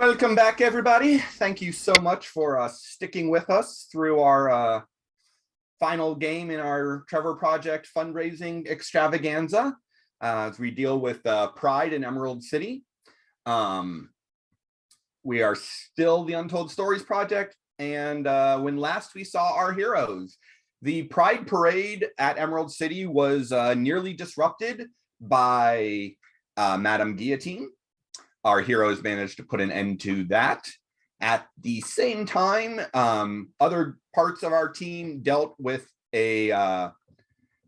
Welcome back, everybody. Thank you so much for sticking with us through our final game in our Trevor Project fundraising extravaganza as we deal with Pride in Emerald City. We are still the Untold Stories Project, and when last we saw our heroes, the Pride Parade at Emerald City was nearly disrupted by Madame Guillotine. Our heroes managed to put an end to that. At the same time, other parts of our team dealt with a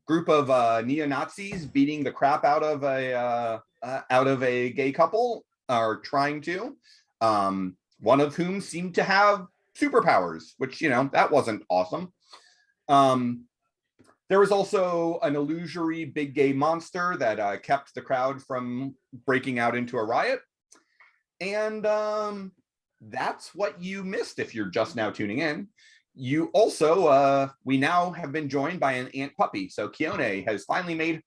group of neo-Nazis beating the crap out of a gay couple, or trying to. One of whom seemed to have superpowers, which, you know, that wasn't awesome. There was also an illusory big gay monster that kept the crowd from breaking out into a riot. And that's what you missed if you're just now tuning in. You also, we now have been joined by an ant puppy. So Keone has finally made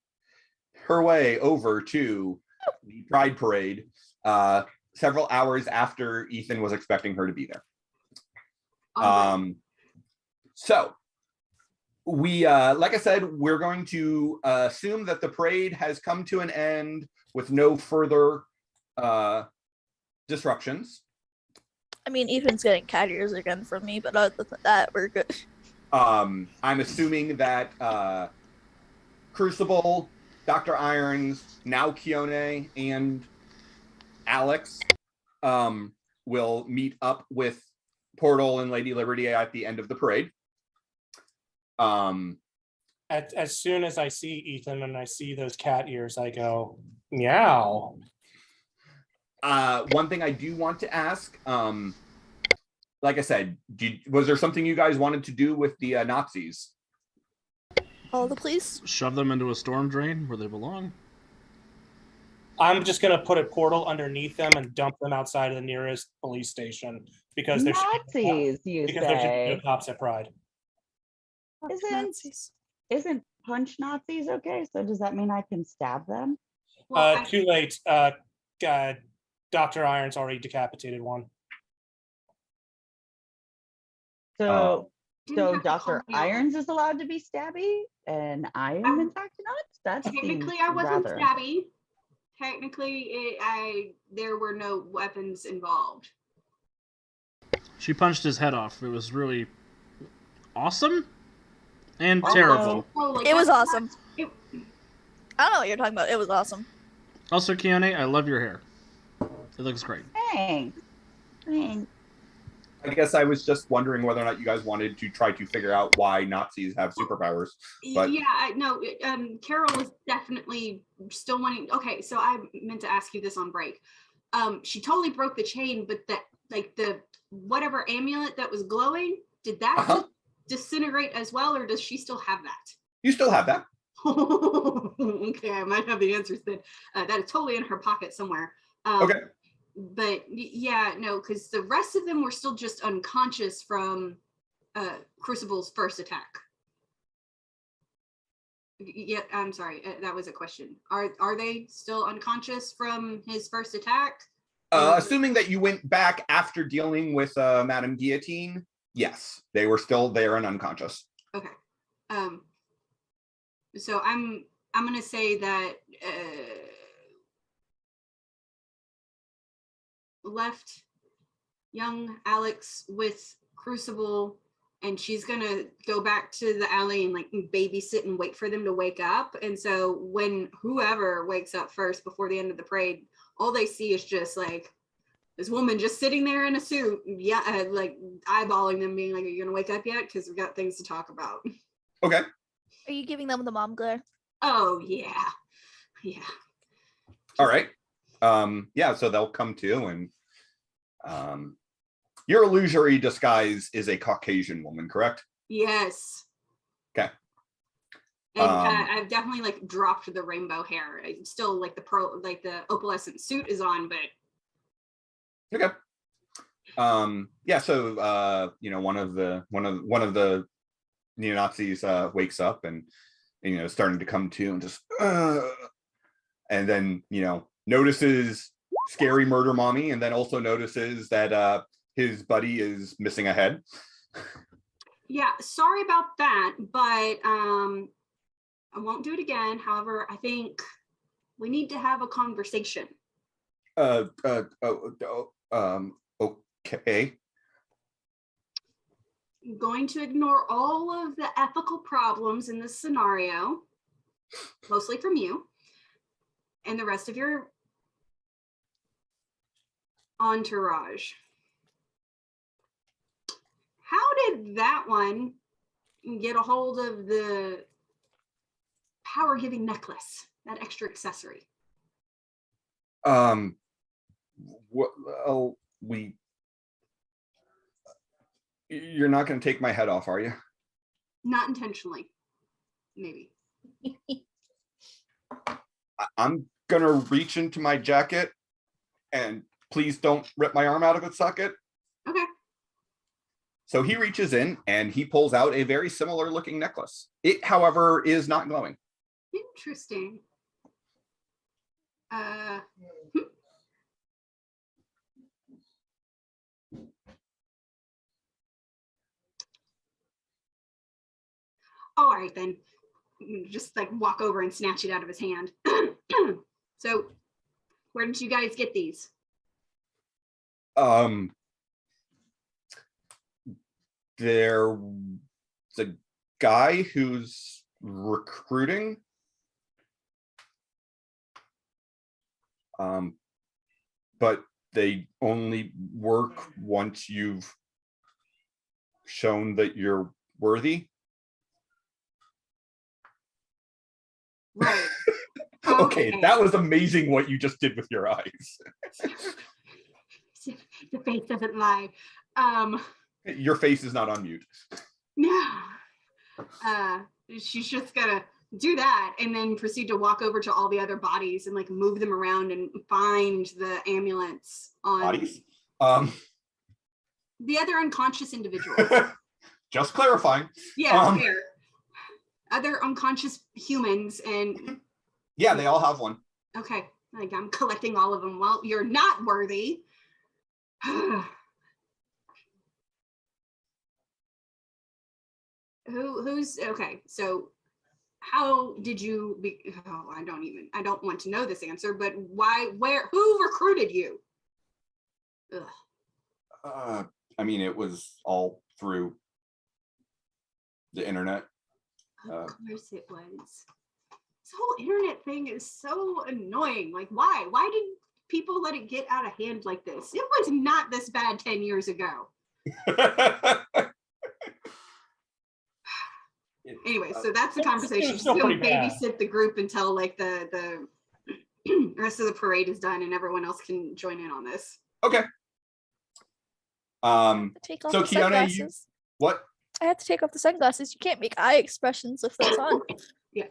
her way over to the Pride Parade several hours after Ethan was expecting her to be there. So we, like I said, we're going to assume that the parade has come to an end with no further disruptions. I mean, Ethan's getting cat ears again from me, but other than that, we're good. I'm assuming that Crucible, Dr. Irons, now Keone, and Alex will meet up with Portal and Lady Liberty at the end of the parade. As soon as I see Ethan and I see those cat ears, I go, meow. One thing I do want to ask, like I said, was there something you guys wanted to do with the Nazis? All the police? Shove them into a storm drain where they belong. I'm just going to put a portal underneath them and dump them outside of the nearest police station because they're Nazis, you because there should be no say. cops at Pride. Isn't punch Nazis okay? So does that mean I can stab them? Well, Too late. Dr. Irons already decapitated one. So Didn't have to Dr. call me out. Irons is allowed to be stabby and I am in fact not? That Technically, seems I wasn't rather... stabby. Technically, there were no weapons involved. She punched his head off. It was really awesome and Also- terrible. Oh, like, It was that's- awesome. it- I don't know what you're talking about. It was awesome. Also, Keone, I love your hair. It looks great. Thanks. I guess I was just wondering whether or not you guys wanted to try to figure out why Nazis have superpowers. But Yeah, no. Carol was definitely still wanting. Okay, so I meant to ask you this on break. She totally broke the chain, but that, like, the whatever amulet that was glowing, did that disintegrate as well, or does she still have that? you still have that. Okay, I might have the answers then. That is totally in her pocket somewhere. Okay. But yeah, no, because the rest of them were still just unconscious from Crucible's first attack. Yeah, I'm sorry, that was a question. Are they still unconscious from his first attack? Assuming that you went back after dealing with Madame Guillotine, yes, they were still there and unconscious. Okay. So I'm gonna say that left young Alex with Crucible, and she's gonna go back to the alley and like babysit and wait for them to wake up. And so when whoever wakes up first before the end of the parade, all they see is just like this woman just sitting there in a suit, like eyeballing them, being like, "Are you gonna wake up yet? Because we've got things to talk about." Okay. Are you giving them the mom glare? Oh yeah. All right. Yeah, so they'll come to, and your illusory disguise is a Caucasian woman, correct? Yes. Okay. And I've definitely like dropped the rainbow hair. I still like the opalescent suit is on, but Okay. Yeah, so you know, one of the neo-Nazis wakes up and you know, starting to come to and just and then, you know, notices scary murder mommy, and then also notices that his buddy is missing a head. Yeah, sorry about that, but I won't do it again. However, I think we need to have a conversation. Okay. I'm going to ignore all of the ethical problems in this scenario, mostly from you, and the rest of your entourage. How did that one get a hold of the power-giving necklace, that extra accessory? Well, you're not going to take my head off, are you? Not intentionally, maybe. I'm going to reach into my jacket, and please don't rip my arm out of its socket. Okay. So he reaches in and he pulls out a very similar looking necklace. It, however, is not glowing. Interesting. All right, then. Just like walk over and snatch it out of his hand. So, where did you guys get these? There's a guy who's recruiting. But they only work once you've shown that you're worthy. Right. Okay, that was amazing what you just did with your eyes. The face doesn't lie. Your face is not on mute. No. She's just gonna do that and then proceed to walk over to all the other bodies and like move them around and find the ambulance on Bodies? The other unconscious individuals. Just clarifying. Yeah, fair. Other unconscious humans and yeah, they all have one. okay, like I'm collecting all of them. Well, you're not worthy. Who's okay? So, how did you be? Oh, I don't want to know this answer. But why? Where? Who recruited you? Ugh. I mean, it was all through the internet. Of course it was. This whole internet thing is so annoying. Like, why? Why did people let it get out of hand like this? It was not this bad 10 years ago. Anyway, so that's the conversation. She's gonna babysit the group until like the rest of the parade is done and everyone else can join in on this. Okay. Take off So the Kiana, sunglasses. what? I have to take off the sunglasses. You can't make eye expressions with those on. Yeah.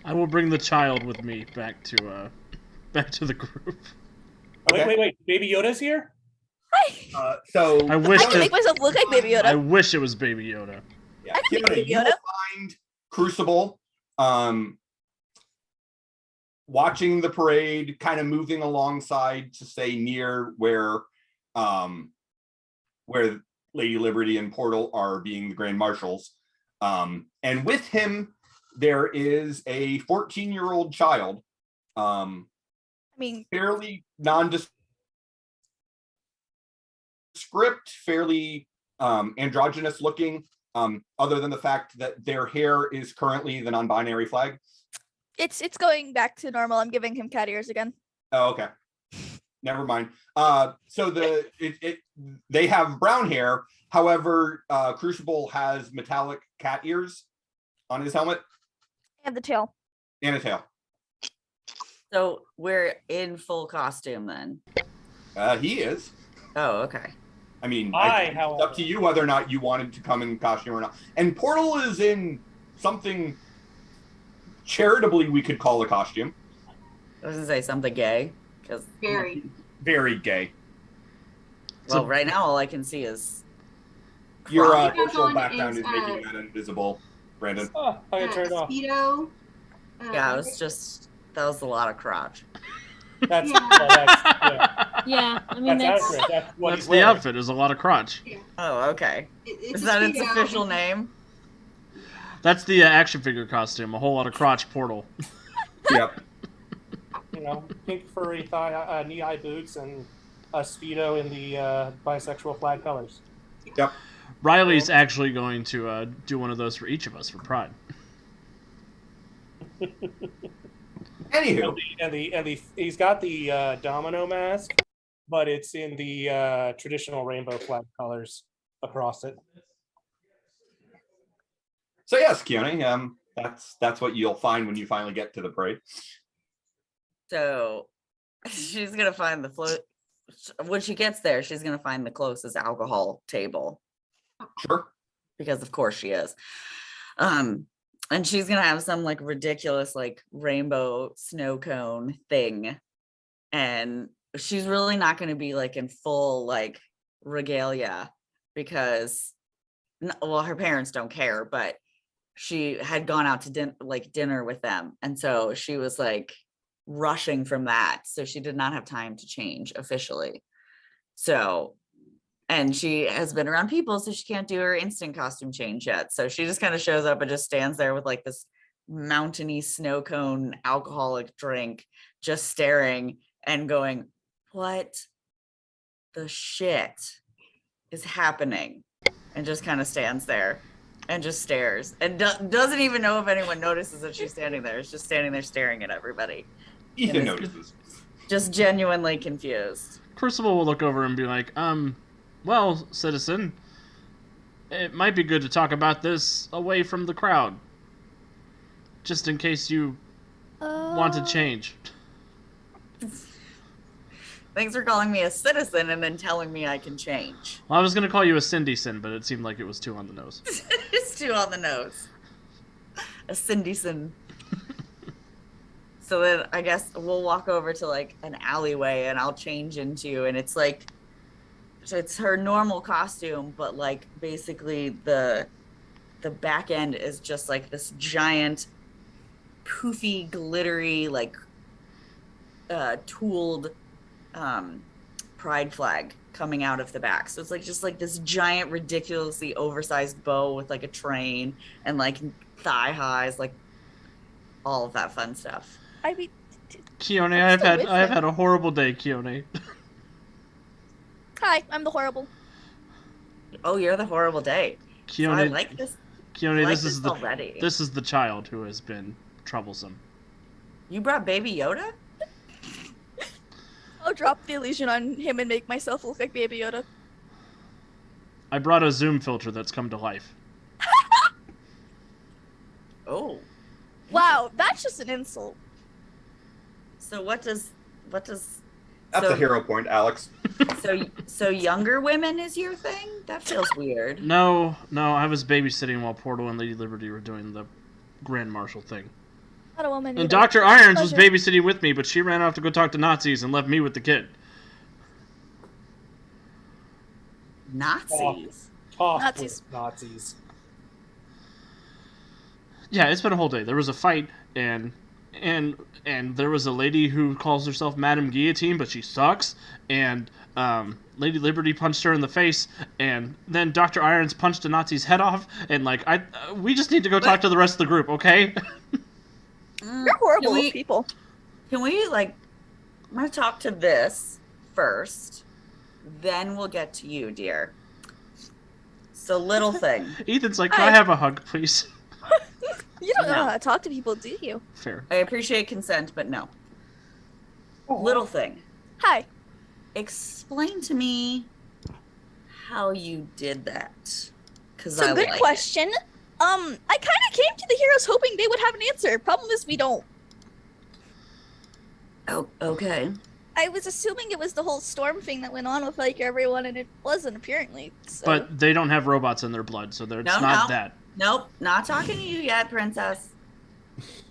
I will bring the child with me back to the group. Okay. Wait. Baby Yoda's here? Hi. So I wish I can make myself look like Baby Yoda. I wish it was Baby Yoda. yeah, I can make Kiana, Baby you Yoda. will find Crucible watching the parade, kind of moving alongside to say near where Lady Liberty and Portal are being the Grand Marshals. And with him, there is a 14-year-old child. I mean, Fairly nondescript, fairly androgynous looking, other than the fact that their hair is currently the non-binary flag. it's going back to normal. I'm giving him cat ears again. Oh, okay. Never mind. So they have brown hair. However, Crucible has metallic cat ears on his helmet And the tail. and a tail. So we're in full costume then. He is. Oh, okay. I mean, Hi, it's up to you whether or not you wanted to come in costume or not. And Portal is in something charitably we could call a costume. I was gonna say something gay, because Very. Very gay. well, right now all I can see is Your Crotch. virtual background Is, is making that invisible, Brandon. Oh, I got turned off. Speedo. yeah, it was just that was a lot of crotch. That's, Yeah. yeah, Yeah, I mean that's that's accurate. That's what That's he's the wearing. outfit. Is a lot of crotch. Oh, okay. It's Is a that its Speedo. official name? That's the action figure costume. A whole lot of crotch portal. Yep. You know, pink furry thigh, knee-high boots, and a speedo in the bisexual flag colors. Yep. Riley's actually going to do one of those for each of us for Pride. Anywho, And he's got the domino mask, but it's in the traditional rainbow flag colors across it. so yes, Keone, that's what you'll find when you finally get to the parade. So she's gonna find the float. When she gets there, she's gonna find the closest alcohol table Sure. because, of course, she is. And she's gonna have some like ridiculous like rainbow snow cone thing, and she's really not gonna be like in full like regalia because, well, her parents don't care, but she had gone out to dinner with them, and so she was like rushing from that, so she did not have time to change officially. So, and she has been around people, so she can't do her instant costume change yet. So she just kind of shows up and just stands there with like this mountainy snow cone alcoholic drink, just staring and going, "What the shit is happening?" And just kind of stands there and just stares and doesn't even know if anyone notices that she's standing there. It's just standing there staring at everybody. Ethan notices. Just genuinely confused. Crucible will look over and be like, well, citizen, it might be good to talk about this away from the crowd. Just in case you want to change. Thanks for calling me a citizen and then telling me I can change. Well, I was going to call you a Cindy-sin, but it seemed like it was too on the nose. It's too on the nose. A Cindy-sin. So then I guess we'll walk over to like an alleyway and I'll change into, and it's like, it's her normal costume, but like basically the back end is just like this giant poofy glittery like tooled pride flag coming out of the back. So it's like just like this giant ridiculously oversized bow with like a train and like thigh highs, like all of that fun stuff. I mean, Keone, I'm still with I have him. had a horrible day, Keone. hi, I'm the horrible. Oh, you're the horrible day. So Keone, I like this. Keone, I like this is already. this is the child who has been troublesome. You brought Baby Yoda? I'll drop the illusion on him and make myself look like Baby Yoda. I brought a zoom filter that's come to life. Oh. Wow, that's just an insult. So what does That's so, a hero point, Alex. so younger women is your thing? That feels weird. No, I was babysitting while Portal and Lady Liberty were doing the Grand Marshal thing. Not a woman. And either. Dr. Irons was Pleasure. babysitting with me, but she ran off to go talk to Nazis and left me with the kid. Nazis. Talk Nazis. with Nazis. Yeah, it's been a whole day. There was a fight, and there was a lady who calls herself Madame Guillotine, but she sucks. And Lady Liberty punched her in the face, and then Dr. Irons punched a Nazi's head off. And like, we just need to go talk to the rest of the group, okay? You're horrible Can we- with people. Can we like? I'm gonna talk to this first, then we'll get to you, dear. So little thing. Ethan's like, can I have a hug, please? You don't know No. how to talk to people, do you? Fair. I appreciate consent, but no. Little thing. Hi. Explain to me how you did that. Cause So I good like question. I kind of came to the heroes hoping they would have an answer. Problem is we don't. it. Oh, okay. I was assuming it was the whole storm thing that went on with like everyone, and it wasn't apparently. So. But they don't have robots in their blood, so it's not that. Nope, not talking to you yet, princess.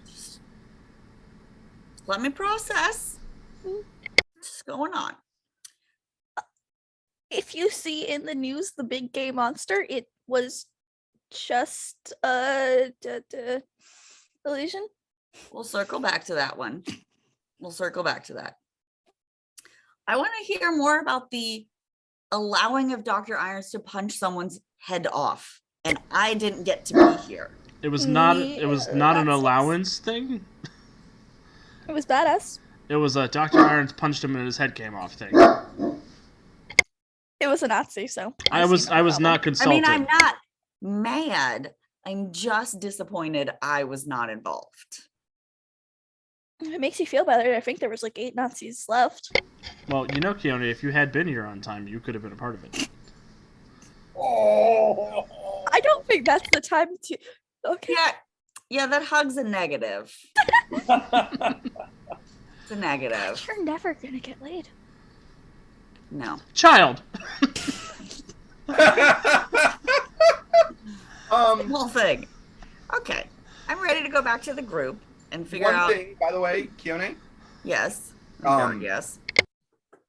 Just let me process what's going on. if you see in the news the big gay monster, it was just illusion. We'll circle back to that one. We'll circle back to that. I want to hear more about the allowing of Dr. Irons to punch someone's head off, and I didn't get to be here. It was not. It was not an That's- allowance thing. It was badass. It was a Dr. Irons punched him and his head came off thing. It was a Nazi, so I was see no problem. not consulted. I mean, I'm not mad. I'm just disappointed I was not involved. If it makes you feel better, I think there was like 8 Nazis left. Well, you know, Keone, if you had been here on time, you could have been a part of it. Oh. I don't think that's the time to. Okay. Yeah, that hug's a negative. It's a negative. You're never gonna get laid. No. Child. Whole thing. Okay. I'm ready to go back to the group and figure One out. thing, by the way, Keone, Yes. Yes.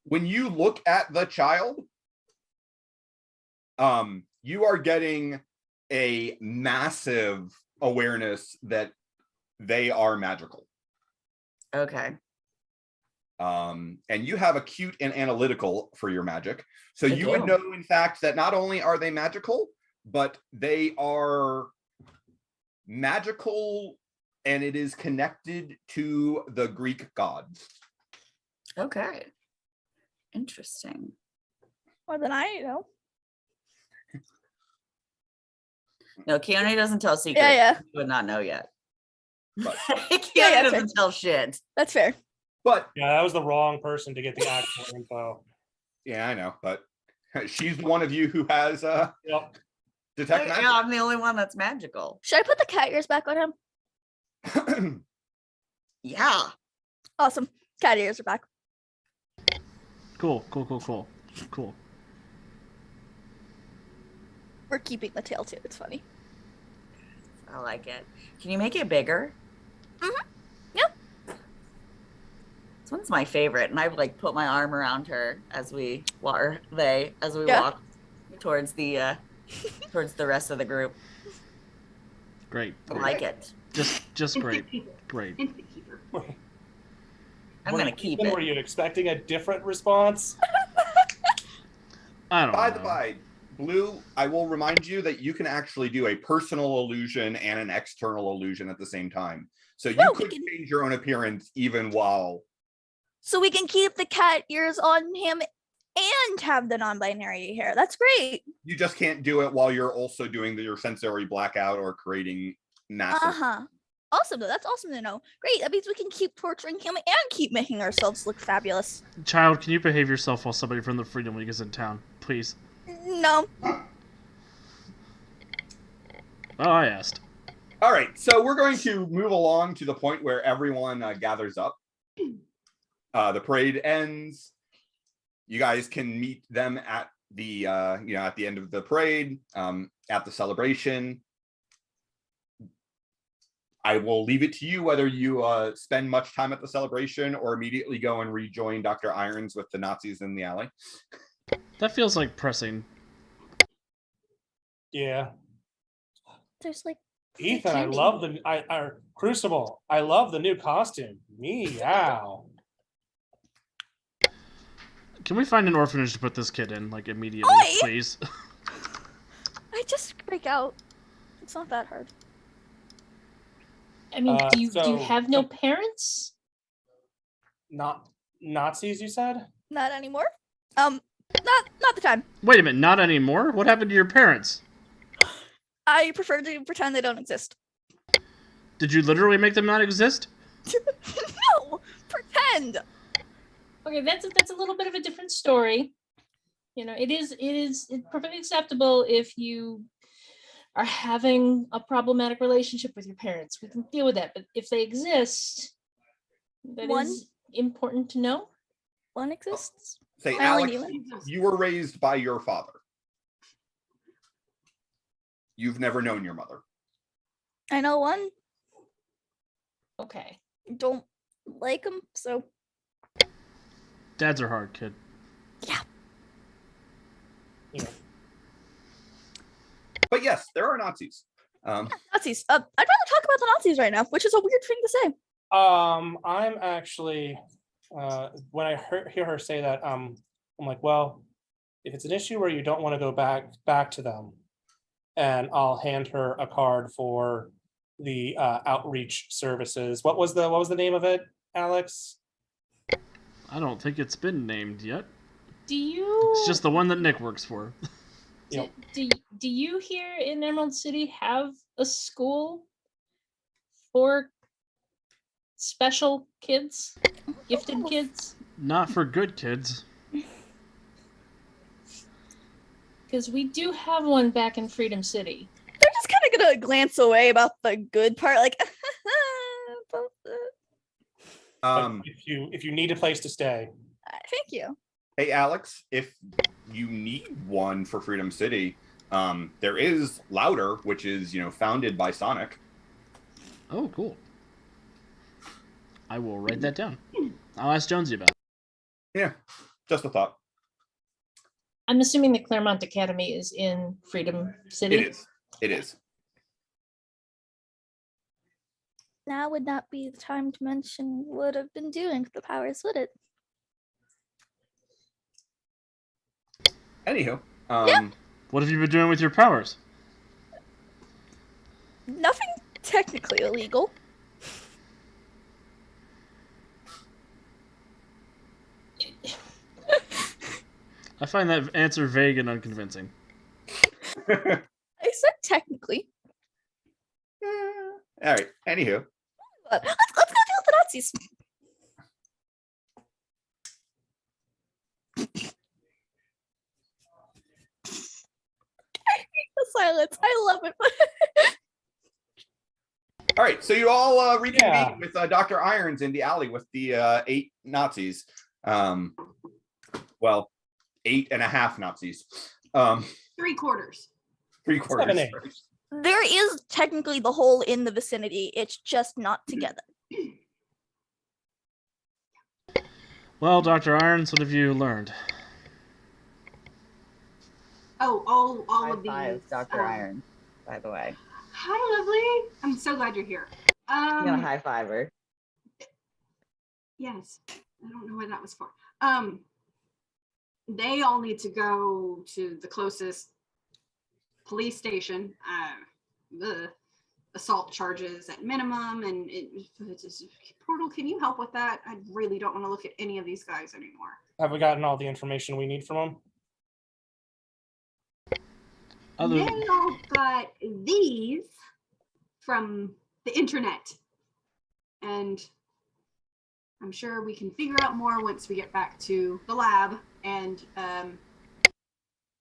when you look at the child, you are getting a massive awareness that they are magical. Okay. And you have acute and analytical for your magic. So I you would do. know, in fact, that not only are they magical, but they are magical and it is connected to the Greek gods. Okay. Interesting. More than I know. No, Keone doesn't tell secrets. Yeah. You would not know yet. But, Keone yeah, doesn't tell shit. That's fair. but Yeah, that was the wrong person to get the actual info. yeah, I know. But she's the one of you who has Yep. detect Yeah, magic. I'm the only one that's magical. Should I put the cat ears back on him? Yeah. Awesome. Cat ears are back. Cool. We're keeping the tail too. It's funny. I like it. Can you make it bigger? Yep. This one's my favorite, and I've like put my arm around her as we walk. Yeah. Walk towards the rest of the group. Great. I like it. Just great. Great. Infant keeper. I'm gonna keep Were it. you expecting a different response? I don't By know. the by, Blue, I will remind you that you can actually do a personal illusion and an external illusion at the same time. So you No, we could can- change your own appearance even while. So we can keep the cat ears on him and have the non-binary hair. That's great. You just can't do it while you're also doing your sensory blackout or creating massive. Uh-huh. Awesome though. That's awesome to know. Great. That means we can keep torturing him and keep making ourselves look fabulous. Child, can you behave yourself while somebody from the Freedom League is in town, please? No. Oh, I asked. All right, so we're going to move along to the point where everyone gathers up. The parade ends. You guys can meet them at the at the end of the parade, at the celebration. I will leave it to you whether you spend much time at the celebration or immediately go and rejoin Dr. Irons with the Nazis in the alley. That feels like pressing. Yeah. There's like Ethan, I candy. love our Crucible. I love the new costume. Meow. Can we find an orphanage to put this kid in, like, immediately, Oi! please? I just break out. It's not that hard. I mean, do you so- have no parents? Not Nazis, you said? Not anymore. Not the time. Wait a minute, not anymore? What happened to your parents? I prefer to pretend they don't exist. Did you literally make them not exist? No, pretend. Okay, that's a little bit of a different story. You know, it's perfectly acceptable if you are having a problematic relationship with your parents. We can deal with that. But if they exist, that is One- important to know. One exists. Say, I only Alex, knew you were raised by your father. You've never known your mother. I know one. Okay. Don't like him, so Dads are hard, kid. Yeah. But yes, there are Nazis. Nazis. I'd rather talk about the Nazis right now, which is a weird thing to say. I'm actually when I hear her say that, I'm like, well, if it's an issue where you don't want to go back to them, and I'll hand her a card for the outreach services. What was the name of it, Alex? I don't think it's been named yet. Do you? It's just the one that Nick works for. Do you here in Emerald City have a school for special kids, gifted kids? Not for good kids. Because we do have one back in Freedom City. They're just kind of gonna glance away about the good part, like. If you need a place to stay, Thank you. Hey, Alex, if you need one for Freedom City, there is Louder, which is, founded by Sonic. Oh, cool. I will write that down. I'll ask Jonesy about it. Yeah, just a thought. I'm assuming the Claremont Academy is in Freedom City. It is. Now would not be the time to mention what I've been doing with the powers, would it? Anywho, What have you been doing with your powers? Nothing technically illegal. I find that answer vague and unconvincing. I said technically. All right. Anywho, Let's go deal with the Nazis. The silence. I love it. all right. So you all reconvene with Dr. Irons in the alley with the 8 Nazis. Well, 8.5 Nazis. 3/4. 3/4. 7/8. There is technically the whole in the vicinity. It's just not together. Well, Dr. Irons, what have you learned? Oh, all High of these. five, Dr. Irons, by the way. Hi, lovely. I'm so glad you're here. You got a high fiver. Yes. I don't know what that was for. They all need to go to the closest police station. The assault charges at minimum, and Portal, can you help with that? I really don't want to look at any of these guys anymore. have we gotten all the information we need from them? They all got these from the internet, and I'm sure we can figure out more once we get back to the lab. And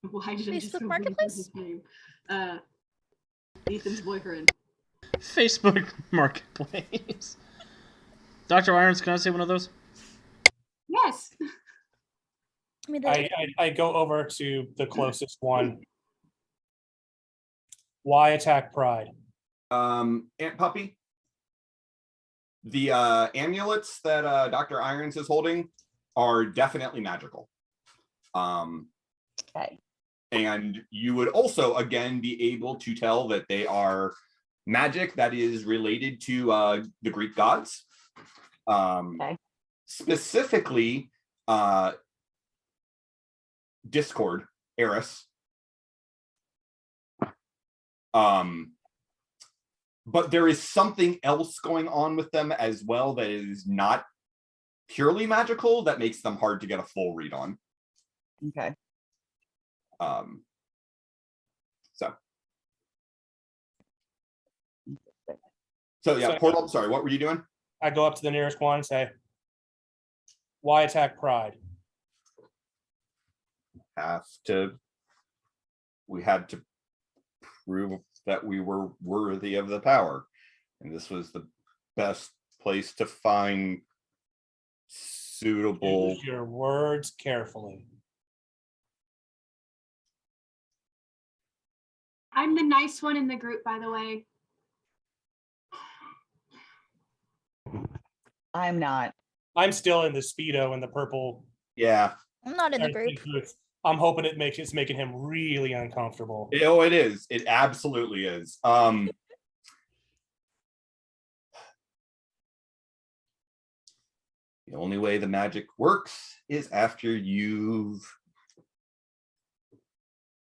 why did I just Facebook go Marketplace? his name? Ethan's boyfriend. Facebook Marketplace. Dr. Irons, can I say one of those? Yes. I mean, I go over to the closest one. Why attack Pride? Aunt Puppy, the amulets that Dr. Irons is holding are definitely magical. Okay. And you would also, again, be able to tell that they are magic that is related to the Greek gods. Okay. Specifically, Discord, Eris. But there is something else going on with them as well that is not purely magical that makes them hard to get a full read on. Okay. So yeah, So- Portal, sorry, what were you doing? I go up to the nearest one and say, why attack Pride? We had to prove that we were worthy of the power. And this was the best place to find suitable. Use your words carefully. I'm the nice one in the group, by the way. I'm not. I'm still in the Speedo and the purple. Yeah. I'm not in the group. I'm hoping it's making him really uncomfortable. Oh, it is. It absolutely is. The only way the magic works is after you've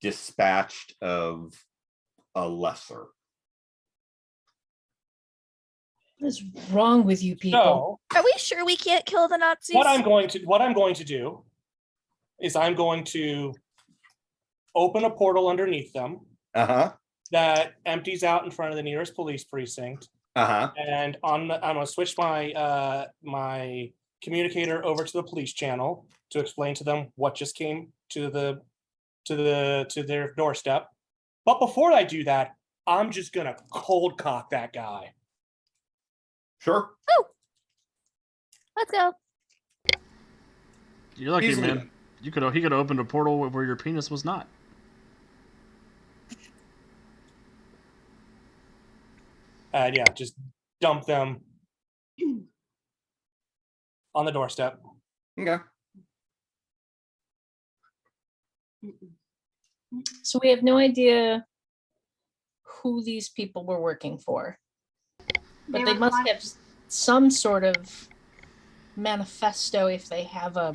dispatched of a lesser. What is wrong with you people? So Are we sure we can't kill the Nazis? what I'm going to do is I'm going to open a portal underneath them Uh-huh. that empties out in front of the nearest police precinct. Uh-huh. And I'm gonna switch my my communicator over to the police channel to explain to them what just came to their doorstep. But before I do that, I'm just gonna cold cock that guy. Sure. Let's go. You're lucky, Easily. man. He could have opened a portal where your penis was not. And yeah, just dump them on the doorstep. Okay. So we have no idea who these people were working for. But they were must con- have some sort of manifesto if they have a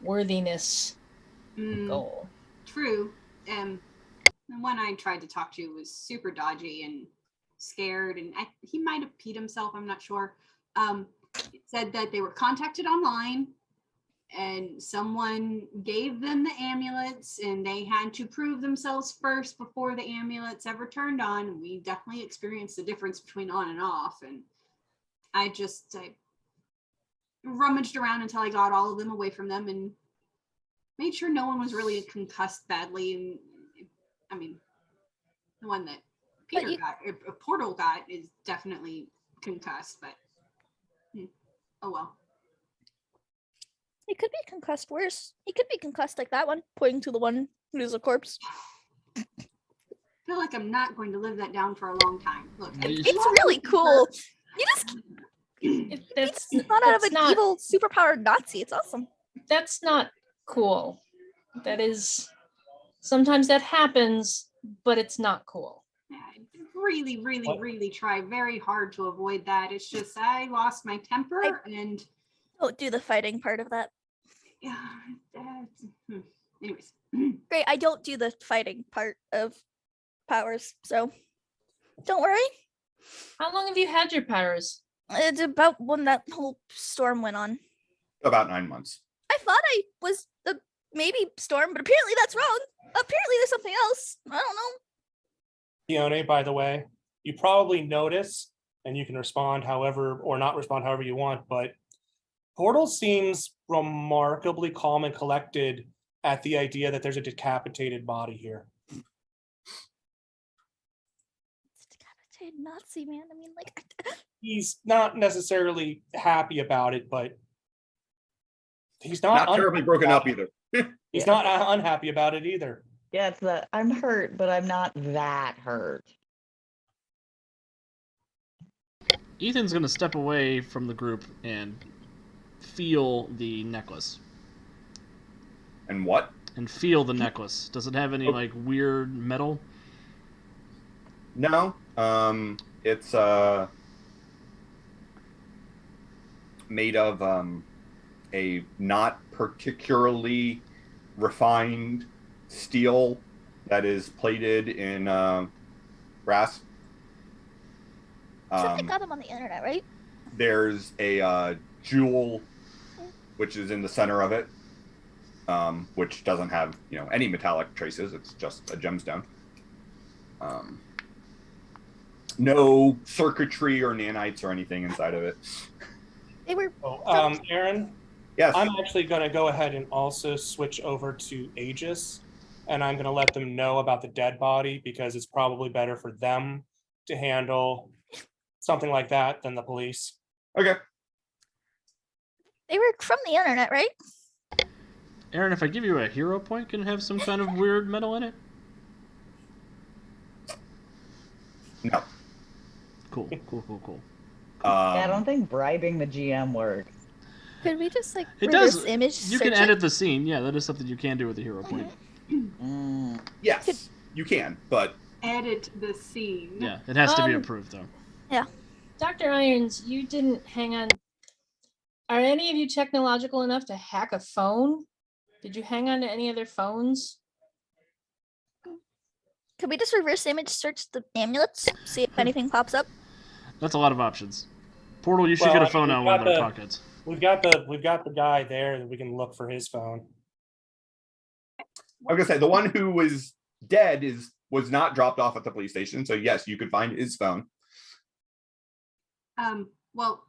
worthiness Mm, goal. true. The one I tried to talk to was super dodgy and scared, and he might have peed himself. I'm not sure. It said that they were contacted online, and someone gave them the amulets, and they had to prove themselves first before the amulets ever turned on. We definitely experienced the difference between on and off, and I rummaged around until I got all of them away from them and made sure no one was really concussed badly. And I mean, the one that Peter got, a Portal got, is definitely concussed, but oh well. He could be concussed worse. He could be concussed like that one, pointing to the one who's a corpse. I feel like I'm not going to live that down for a long time. Look, It's really cool. You just That's not out of that's an not- evil superpowered Nazi. It's awesome. That's not cool. That is, sometimes that happens, but it's not cool. I really try very hard to avoid that. It's just I lost my temper and Don't do the fighting part of that. anyways. Great, I don't do the fighting part of powers, so don't worry. How long have you had your powers? It's about when that whole storm went on. About 9 months. I thought I was the maybe storm, but apparently that's wrong. Apparently there's something else. I don't know. Fiona, by the way, you probably notice, and you can respond however, or not respond however you want, but Portal seems remarkably calm and collected at the idea that there's a decapitated body here. It's a decapitated Nazi, man. I mean, like, He's not necessarily happy about it, but he's not, Not terribly broken up either. He's not unhappy about it either. Yeah, it's the I'm hurt, but I'm not that hurt. Ethan's gonna step away from the group and feel the necklace. And what? And feel the necklace. Does it have any like weird metal? No. It's made of a not particularly refined steel that is plated in brass. I got them on the internet, right? There's a jewel which is in the center of it, which doesn't have any metallic traces. It's just a gemstone. No circuitry or nanites or anything inside of it. They were. Aaron, Yes. I'm actually going to go ahead and also switch over to Aegis, and I'm going to let them know about the dead body because it's probably better for them to handle something like that than the police. Okay. They were from the internet, right? Aaron, if I give you a hero point, can it have some kind of weird metal in it? No. Cool. Yeah, I don't think bribing the GM works. Could we just like It reverse does. image You search can edit the scene. Yeah, that is something you can do with a hero point. Yes, you can, but Edit the scene. Yeah, it has to be approved though. Dr. Irons, you didn't hang on. Are any of you technological enough to hack a phone? Did you hang on to any of their phones? Could we just reverse image search the amulets? See if anything pops up? That's a lot of options. Portal, you should Well, get I a phone mean, out we've of one of got our the- pockets. We've got the guy there that we can look for his phone. I was gonna say the one who was dead was not dropped off at the police station, so yes, you could find his phone. Well,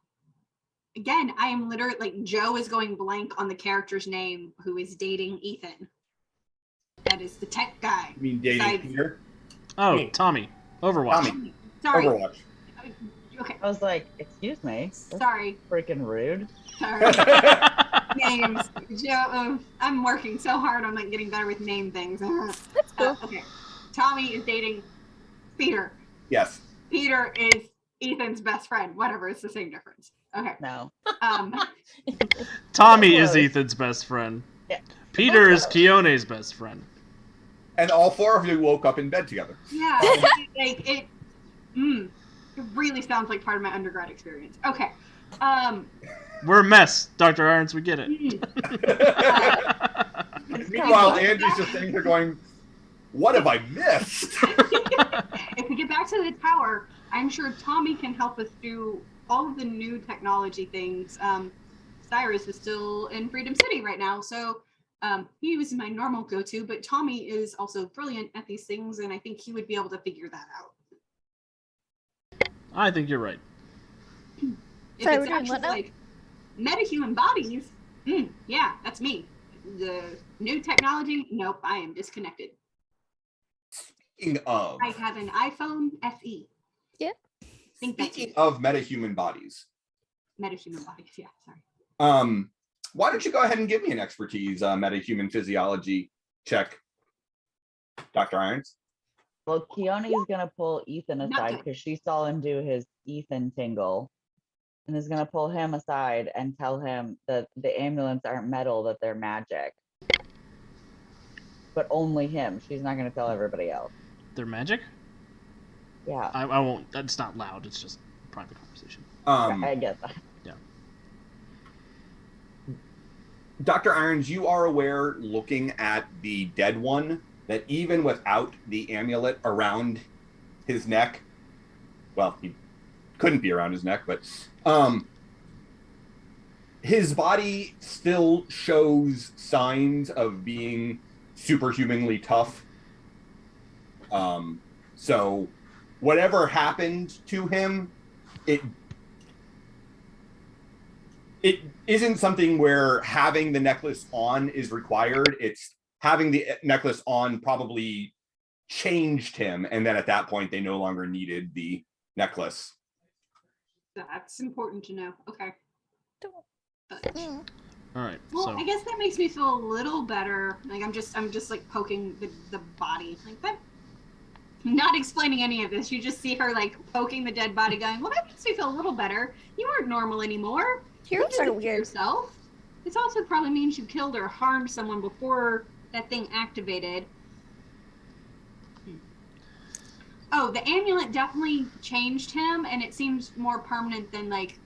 again, I am literally like Joe is going blank on the character's name who is dating Ethan. That is the tech guy. You mean dating Besides- Peter? Oh, Me. Tommy. Overwatch. Tommy. Sorry. Overwatch. Okay. I was like, excuse me. That's Sorry. freaking rude. Sorry. Names. Joe. I'm working so hard on like getting better with name things. That's cool. Okay. Tommy is dating Peter. Yes. Peter is Ethan's best friend. Whatever. It's the same difference. Okay. No. Tommy is Close. Ethan's best friend. Yeah. Peter is Keone's best friend. And all four of you woke up in bed together. Yeah. Like it. It really sounds like part of my undergrad experience. Okay. We're a mess, Dr. Irons. We get it. Meanwhile, Andy's just sitting here going, "What have I missed?" If we get back to the tower, I'm sure Tommy can help us do all of the new technology things. Cyrus is still in Freedom City right now, so he was my normal go-to, but Tommy is also brilliant at these things, and I think he would be able to figure that out. I think you're right. If Sorry, it's we're doing actually what now? like metahuman bodies, yeah, that's me. The new technology, nope, I am disconnected. Speaking of, I have an iPhone FE. Yeah. I think that's speaking it. of metahuman bodies, Metahuman bodies, yeah, sorry. why don't you go ahead and give me an expertise metahuman physiology check, Dr. Irons? Well, Keone gonna pull Ethan Not aside good. because she saw him do his Ethan tingle, and is gonna pull him aside and tell him that the ambulance aren't metal, that they're magic. But only him. She's not gonna tell everybody else. They're magic? Yeah, I won't. That's not loud. It's just a private conversation. I get that. Dr. Irons, you are aware, looking at the dead one, that even without the amulet around his neck, well, he couldn't be around his neck, but his body still shows signs of being superhumanly tough. So whatever happened to him, it isn't something where having the necklace on is required. It's having the necklace on probably changed him, and then at that point they no longer needed the necklace. That's important to know. Okay. Don't- But, Mm. All right. well, So I guess that makes me feel a little better. Like I'm just like poking the body like that. Not explaining any of this. You just see her like poking the dead body, going, "Well, that makes me feel a little better. You aren't normal anymore. Heroes You are did it to weird. yourself. This also probably means you killed or harmed someone before that thing activated." Oh, the amulet definitely changed him, and it seems more permanent than like.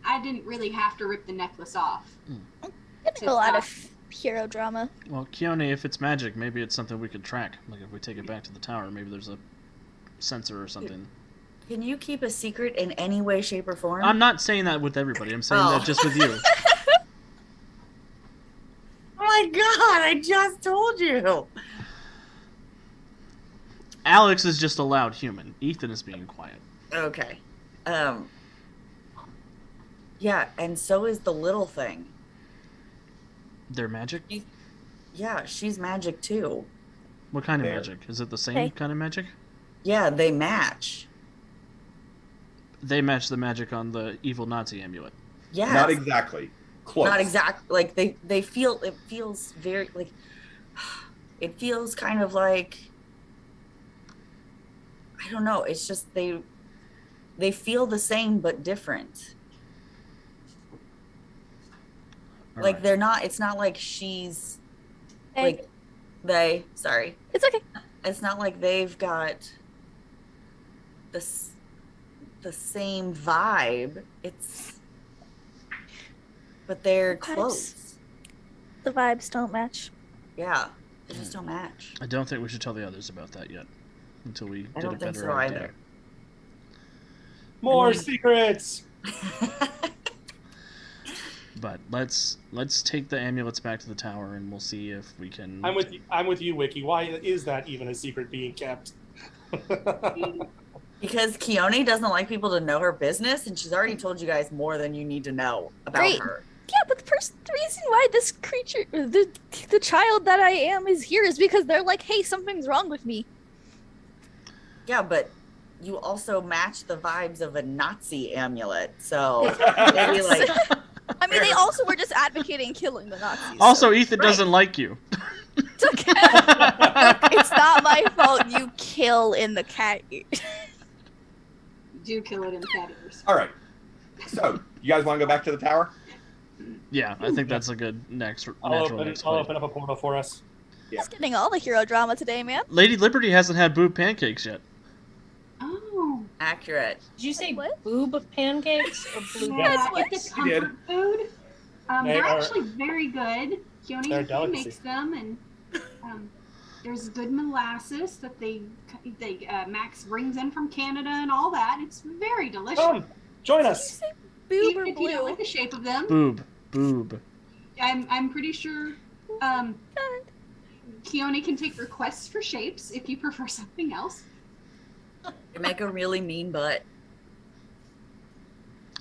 I didn't really have to rip the necklace off. Getting a lot of hero drama. well, Keone, if it's magic, maybe it's something we could track. Like if we take it back to the tower, maybe there's a sensor or something. Can you keep a secret in any way, shape, or form? I'm not saying that with everybody. I'm saying Oh. that just with you. Oh my god, I just told you. Alex is just a loud human. Ethan is being quiet. Okay. Yeah, and so is the little thing. They're magic? Yeah, she's magic too. What kind of There. magic? Is it the same Hey. kind of magic? Yeah, they match. They match the magic on the evil Nazi amulet. Yeah. Not exactly. Close. Not exactly. Like they feel, it feels very like, it feels kind of like, I don't know. It's just they feel the same but different. All Like right. they're not. It's not like she's Hey, like sorry. it's okay. It's not like they've got the same vibe. It's but they're Vibes. close. The vibes don't match. Yeah, they just don't match. I don't think we should tell the others about that yet until we I get a don't think better so idea. either. More mean- secrets. But let's take the amulets back to the tower and we'll see if we can. I'm with you, Wiki. Why is that even a secret being kept? Because Keone doesn't like people to know her business, and she's already told you guys more than you need to know about Great. her. Yeah, but the reason why this creature, the child that I am is here is because they're like, hey, something's wrong with me. Yeah, but you also match the vibes of a Nazi amulet, so maybe like I mean, they also were just advocating killing the Nazis. Also, so- Ethan Right. doesn't like you. It's okay. Look, it's not my fault you kill in the cat ear. Do kill it in the cat ears. All right. So, you guys want to go back to the tower? Yeah, I think that's a good next I'll natural open, next I'll play. open up a portal for us. Just getting all the hero drama today, man. Lady Liberty hasn't had boob pancakes yet. Oh, accurate. Did you say What? boob pancakes or blue yeah, what? it's a You did. comfort food. They They're are- actually very good. They're a Keone delicacy. makes them, and there's good molasses that Max brings in from Canada and all that. It's very delicious. Come, join Did you us. say boob Even or if you don't blue? like the shape of them, Boob. I'm pretty sure Keone can take requests for shapes if you prefer something else. You make a really mean butt.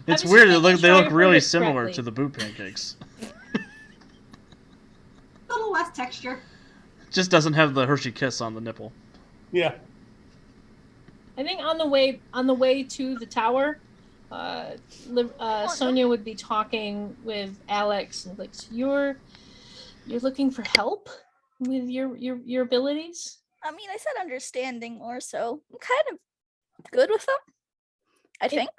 It's was weird. just making They sure I look heard really it similar correctly. to the boob pancakes. A little less texture. Just doesn't have the Hershey kiss on the nipple. Yeah. I think on the way to the tower, Sonia would be talking with Alex and like, so you're looking for help with your abilities. I mean, I said understanding or so. I'm kind of good with them. I think.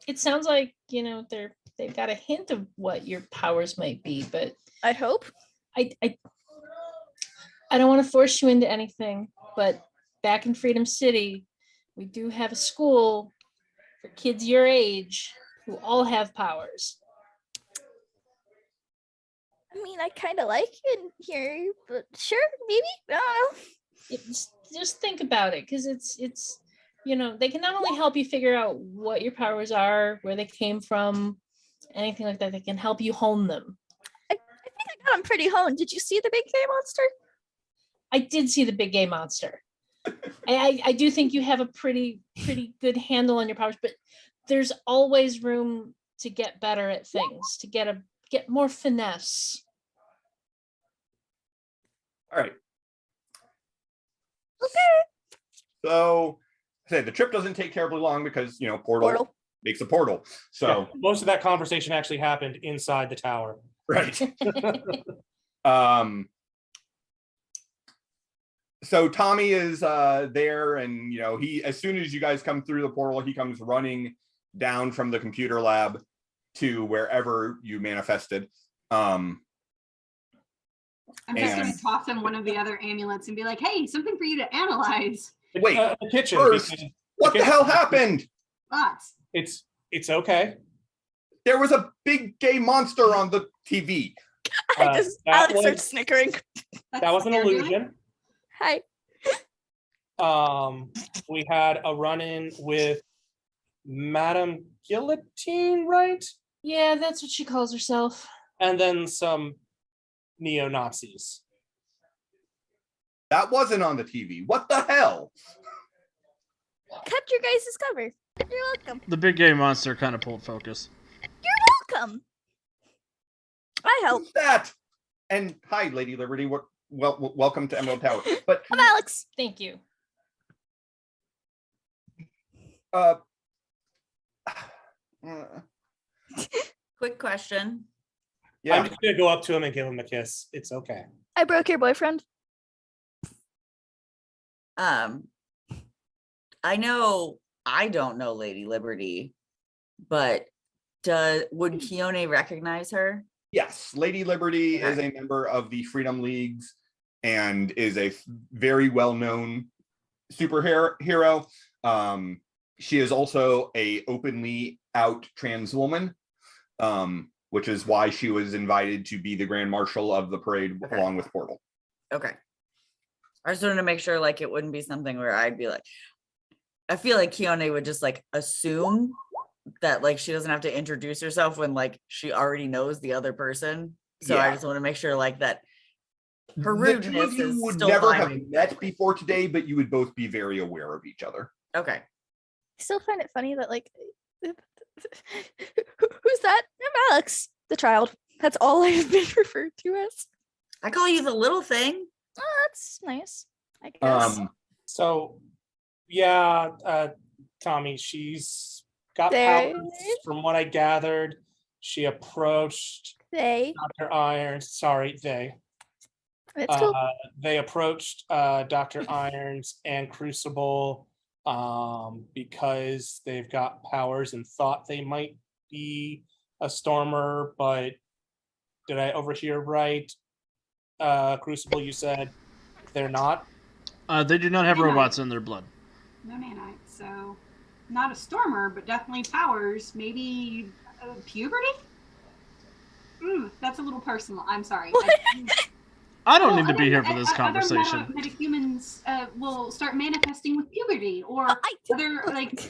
It sounds like they've got a hint of what your powers might be, but I'd hope. I don't want to force you into anything. But back in Freedom City, we do have a school for kids your age who all have powers. I mean, I kind of like it here, but sure, maybe. I don't know. Just think about it, because it's they can not only help you figure out what your powers are, where they came from, anything like that. They can help you hone them. I think I got them pretty honed. Did you see the big gay monster? I did see the big gay monster. I do think you have a pretty good handle on your powers, but there's always room to get better at things, to get more finesse. All right. Okay. So, say the trip doesn't take terribly long because portal makes a portal. So Yeah, most of that conversation actually happened inside the tower. right. So Tommy is there, and he, as soon as you guys come through the portal, he comes running down from the computer lab to wherever you manifested. I'm just going And- to toss him one of the other amulets and be like, hey, something for you to analyze. Wait, The kitchen. first, because what the hell happened? Thoughts? It's okay. There was a big gay monster on the TV. Alex That starts snickering. that was an They're doing- illusion. Hi. We had a run-in with Madame Guillotine, right? Yeah, that's what she calls herself. And then some neo-Nazis. That wasn't on the TV. What the hell? Kept your guys' cover. You're welcome. The big gay monster kind of pulled focus. Welcome. I help. Who's that? And hi, Lady Liberty. Welcome to Emerald Tower. But I'm Alex. Thank you. Quick question. yeah, I'm just gonna go up to him and give him a kiss. It's okay. I broke your boyfriend. I know I don't know Lady Liberty, but would Keone recognize her? yes, Lady Liberty is a member of the Freedom Leagues and is a very well-known superhero. She is also a openly out trans woman. which is why she was invited to be the Grand Marshal of the parade Okay. along with Portal. Okay. I just wanted to make sure like it wouldn't be something where I'd be like, I feel like Keone would just like assume that like she doesn't have to introduce herself when like she already knows the other person. So I Yeah. just want to make sure like that her The two rudeness of you is would still never fine. have met before today, but you would both be very aware of each other. Okay. I still find it funny that like who's that? I'm Alex, the child. That's all I've been referred to as. I call you the little thing. Oh, that's nice. I guess. So, yeah, Tommy, she's got There. powers. From what I gathered, she approached They. Dr. Irons. Sorry, It's cool. they approached Dr. Irons and Crucible because they've got powers and thought they might be a Stormer, but did I overhear right? Crucible, you said they're not? They do not have They're not. robots in their blood. No nanite, so not a Stormer, but definitely powers. Maybe puberty? That's a little personal. I'm sorry. I don't Well, need to be other- here for this other conversation. metahumans will start manifesting with puberty or I other like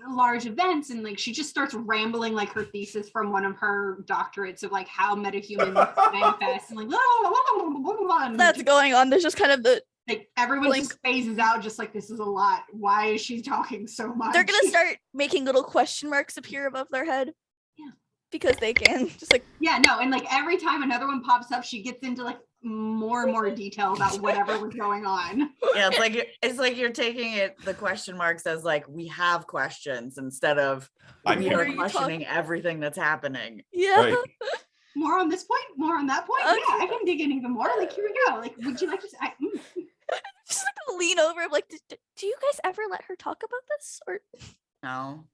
large events, and like she just starts rambling like her thesis from one of her doctorates of like how metahumans manifest and like and That's just, going on. There's just kind of the like everyone Blink. just phases out, just like this is a lot. Why is she talking so much? they're gonna start making little question marks appear above their head. Yeah. Because they can. Just like Yeah, no, and like every time another one pops up, she gets into like more and more detail about whatever was going on. Yeah, it's like you're taking it the question marks as like we have questions instead of I'm we What are are you questioning talking- everything that's happening. yeah. Right. More on this point, more on that point. Okay. Yeah, I can dig in even more. Like here we go. Like, would you like to? Just like lean over. I'm like, do you guys ever let her talk about this, or No,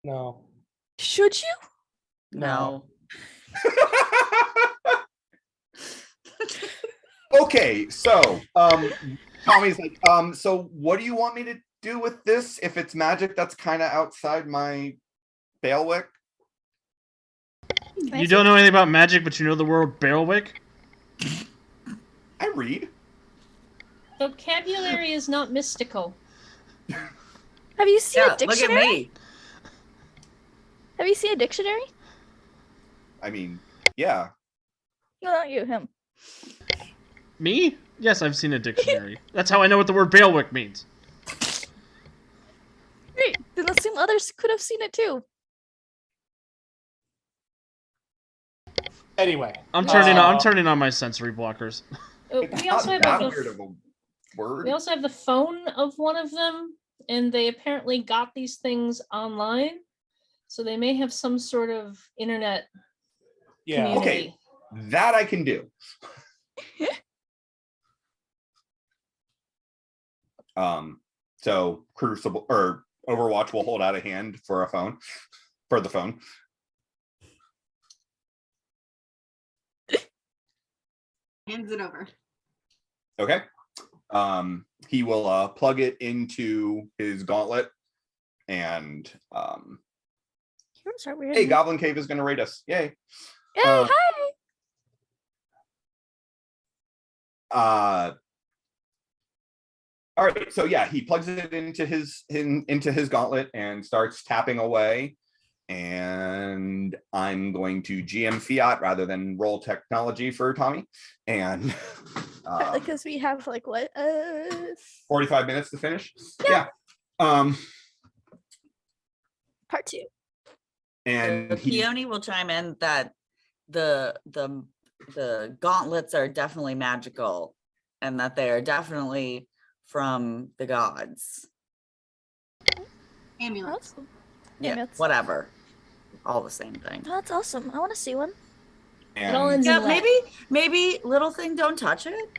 No. should you? no. Okay, so Tommy's like, so what do you want me to do with this? If it's magic, that's kind of outside my bailiwick. Can I You see- don't know anything about magic, but you know the word bailiwick? I read. Vocabulary is not mystical. Have you seen Yeah, a look at dictionary? me. Have you seen a dictionary? I mean, yeah. No, not you. Him. Me? Yes, I've seen a dictionary. That's how I know what the word bailiwick means. Great. Then assume others could have seen it too. Anyway, I'm Uh, turning on my sensory blockers. It's We also not have that the weird of a word. we also have the phone of one of them, and they apparently got these things online, so they may have some sort of internet yeah. community. Okay. That I can do. So Crucible or Overwatch will hold out a hand for a phone, for the phone. Hands it over. Okay. He will plug it into his gauntlet, and Heroes are weird. hey, Goblin Cave is going to raid us! Yay! Yay, uh, hi. All right, so yeah, he plugs it into his gauntlet and starts tapping away. And I'm going to GM Fiat rather than roll technology for Tommy. And Because we have like what? 45 minutes to finish. Yeah. Yeah. Part 2. And he, Keone will chime in that the gauntlets are definitely magical and that they are definitely from the gods. Amulets. Awesome. Yeah, Amulets. whatever. All the same thing. Oh, that's awesome. I want to see one. It all and ends Yeah, in left. maybe little thing, don't touch it.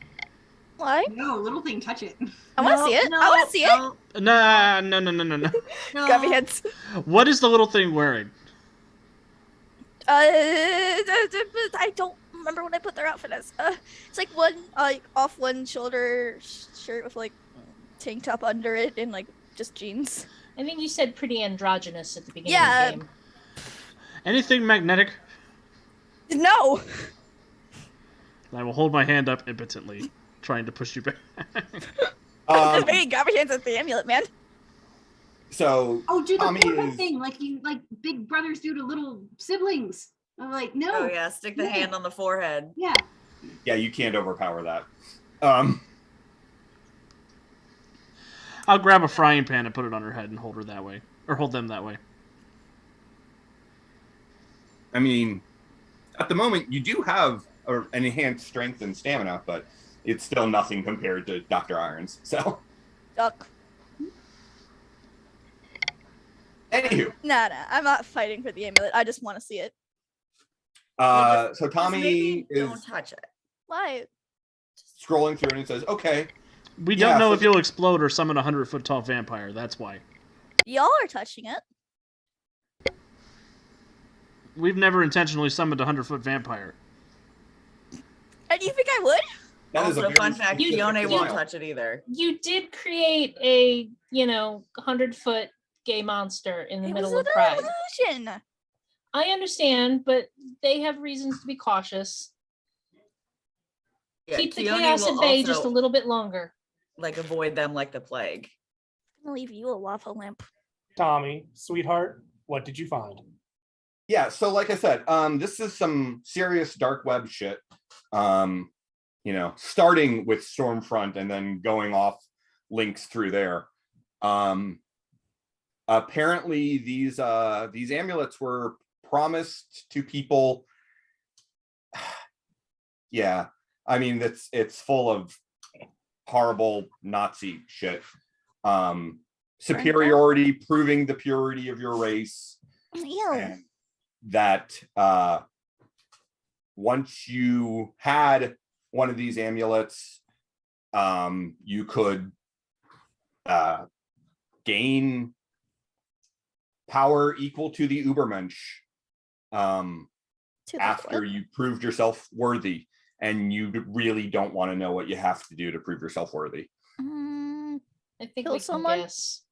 Why? No, little thing, touch it. I want to see it. I want to see it. No. Grab your hands. What is the little thing wearing? I don't remember what I put their outfit as. It's like one off one shoulder shirt with like tank top under it and like just jeans. I think you said pretty androgynous at the beginning Yeah. of the game. Anything magnetic? No. I will hold my hand up impotently, trying to push you back. Just maybe grab your hands at the amulet, man. So Oh, do the Tommy forehead is thing like big brothers do to little siblings. I'm like, no. Oh yeah, stick the Yeah. hand on the forehead. Yeah. yeah, you can't overpower that. I'll grab a frying pan and put it on her head and hold her that way, or hold them that way. I mean, at the moment you do have an enhanced strength and stamina, but it's still nothing compared to Dr. Irons. So Duck. anywho. Nah, I'm not fighting for the amulet. I just want to see it. So Just Tommy maybe is don't touch it. Why? scrolling through and he says, okay. We don't Yeah, know so if you'll explode or summon a 100-foot tall vampire. That's why. Y'all are touching it. We've never intentionally summoned a 100-foot vampire. And you think I would? That is a Also, very fun fact, specific Fiona won't detail. touch it either. You did create a 100-foot gay monster in the It middle was of an Pride. illusion. I understand, but they have reasons to be cautious. Yeah, Keep the Keone chaos will at bay just a also, little bit longer. like, avoid them like the plague. I'm gonna leave you a lava lamp. Tommy, sweetheart, what did you find? Yeah, so like I said, this is some serious dark web shit. Starting with Stormfront and then going off links through there. Apparently these amulets were promised to people. Yeah, I mean it's full of horrible Nazi shit. Superiority, proving the purity of your race. Ew. And that once you had one of these amulets, you could gain power equal to the Ubermensch after you proved yourself worthy, and you really don't want to know what you have to do to prove yourself worthy. I think Kill we someone? can guess.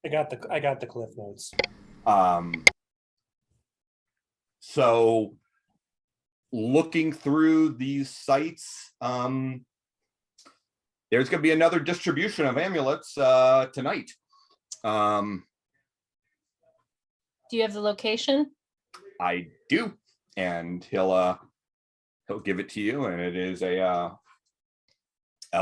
I got the cliff notes. So looking through these sites, there's going to be another distribution of amulets tonight. Do you have the location? I do, and he'll give it to you, and it is a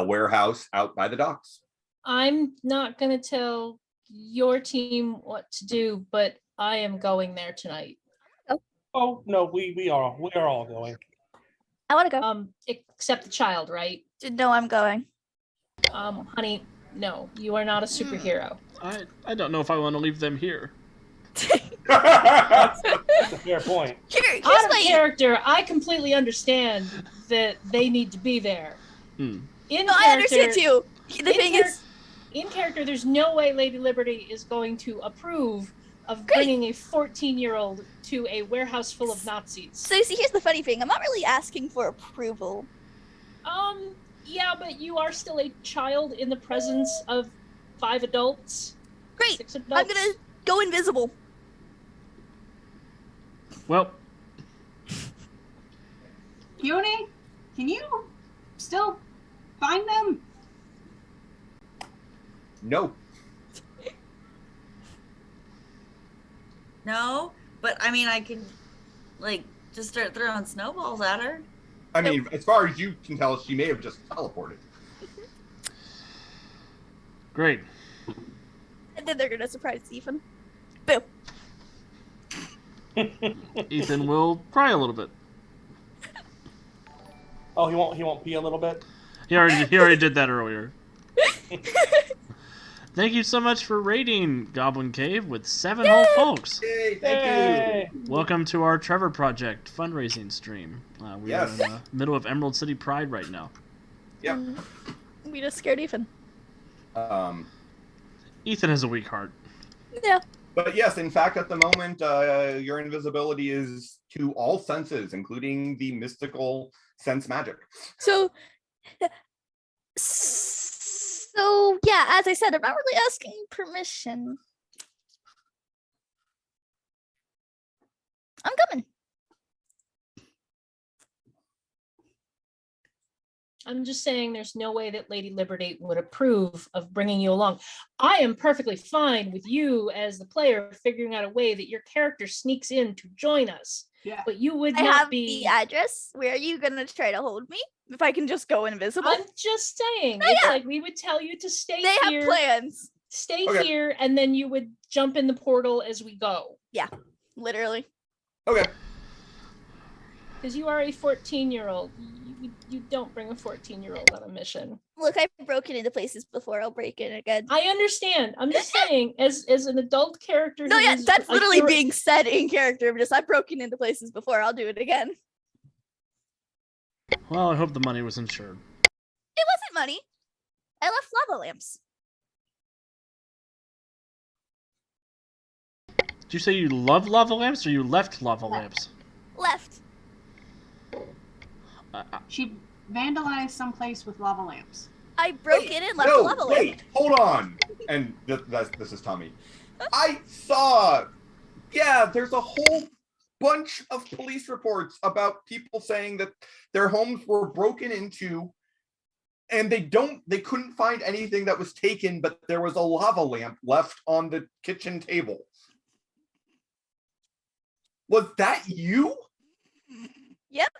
warehouse out by the docks. I'm not going to tell your team what to do, but I am going there tonight. Oh no, we are all going. I want to go. Except the child, right? No, I'm going. Honey, no, you are not a superhero. I don't know if I want to leave them here. That's a fair point. Here's Out of my character, I completely understand that they need to be there. In No, I understand too. The in thing char- is, in character, there's no way Lady Liberty is going to approve of bringing a 14-year-old to a warehouse full of Nazis. so see, here's the funny thing. I'm not really asking for approval. Yeah, but you are still a child in the presence of 5 adults. Great. 6 adults. I'm gonna go invisible. Well, Fiona, can you still find them? No. No, but I mean, I can, just start throwing snowballs at her. I mean, as far as you can tell, she may have just teleported. great. And then they're gonna surprise Ethan. Boo. Ethan will cry a little bit. Oh, he won't pee a little bit. He already did that earlier. Thank you so much for raiding Goblin Cave with 7 whole folks. Yay, thank Hey! Welcome to our Trevor Project fundraising stream. We are in Yes. the middle of Emerald City Pride right now. Yep. We just scared Ethan. Ethan has a weak heart. Yeah. But yes, in fact, at the moment, your invisibility is to all senses, including the mystical sense magic. So yeah, as I said, I'm not really asking permission. I'm coming. I'm just saying there's no way that Lady Liberty would approve of bringing you along. I am perfectly fine with you as the player figuring out a way that your character sneaks in to join us. Yeah. But you would I not have be. the address. Where are you gonna try to hold me? If I can just go invisible? I'm just saying. No, It's yeah. like we would tell you to stay They have here. plans. Stay Okay. here, and then you would jump in the portal as we go. Literally. Okay. Because you are a 14-year-old. You don't bring a 14-year-old on a mission. Look, I've broken into places before. I'll break in again. I understand. I'm just saying, as an adult character. No, who yeah, is that's a literally hero- being said in character. Just I've broken into places before. I'll do it again. Well, I hope the money was insured. It wasn't money. I left lava lamps. Did you say you love lava lamps or you left lava lamps? Left. She vandalized someplace with lava lamps. I broke in and left No, a lava lamp. wait, hold on. And this is Tommy. I saw, there's a whole bunch of police reports about people saying that their homes were broken into and they couldn't find anything that was taken, but there was a lava lamp left on the kitchen table. Was that you? Yep.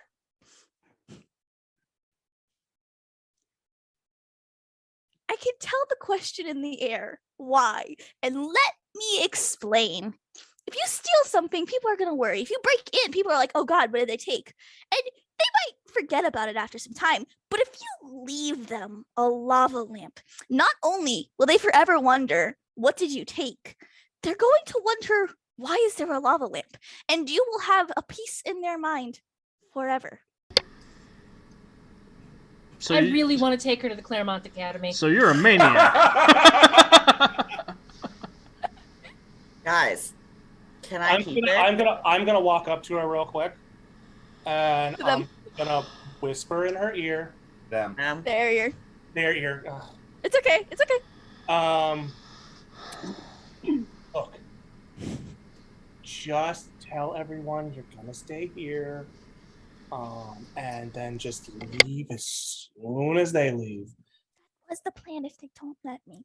I can tell the question in the air. Why? And let me explain. If you steal something, people are going to worry. If you break in, people are like, oh God, what did they take? And they might forget about it after some time. But if you leave them a lava lamp, not only will they forever wonder, what did you take? They're going to wonder, why is there a lava lamp? And you will have a peace in their mind forever. So I you- really want to take her to the Claremont Academy. So you're a maniac. Guys, can I keep it? I'm gonna walk up to her real quick, and To them. I'm gonna whisper in her ear, Them. There, their ear. it's okay. It's okay. Look, just tell everyone you're gonna stay here, and then just leave as soon as they leave. What's the plan if they don't let me?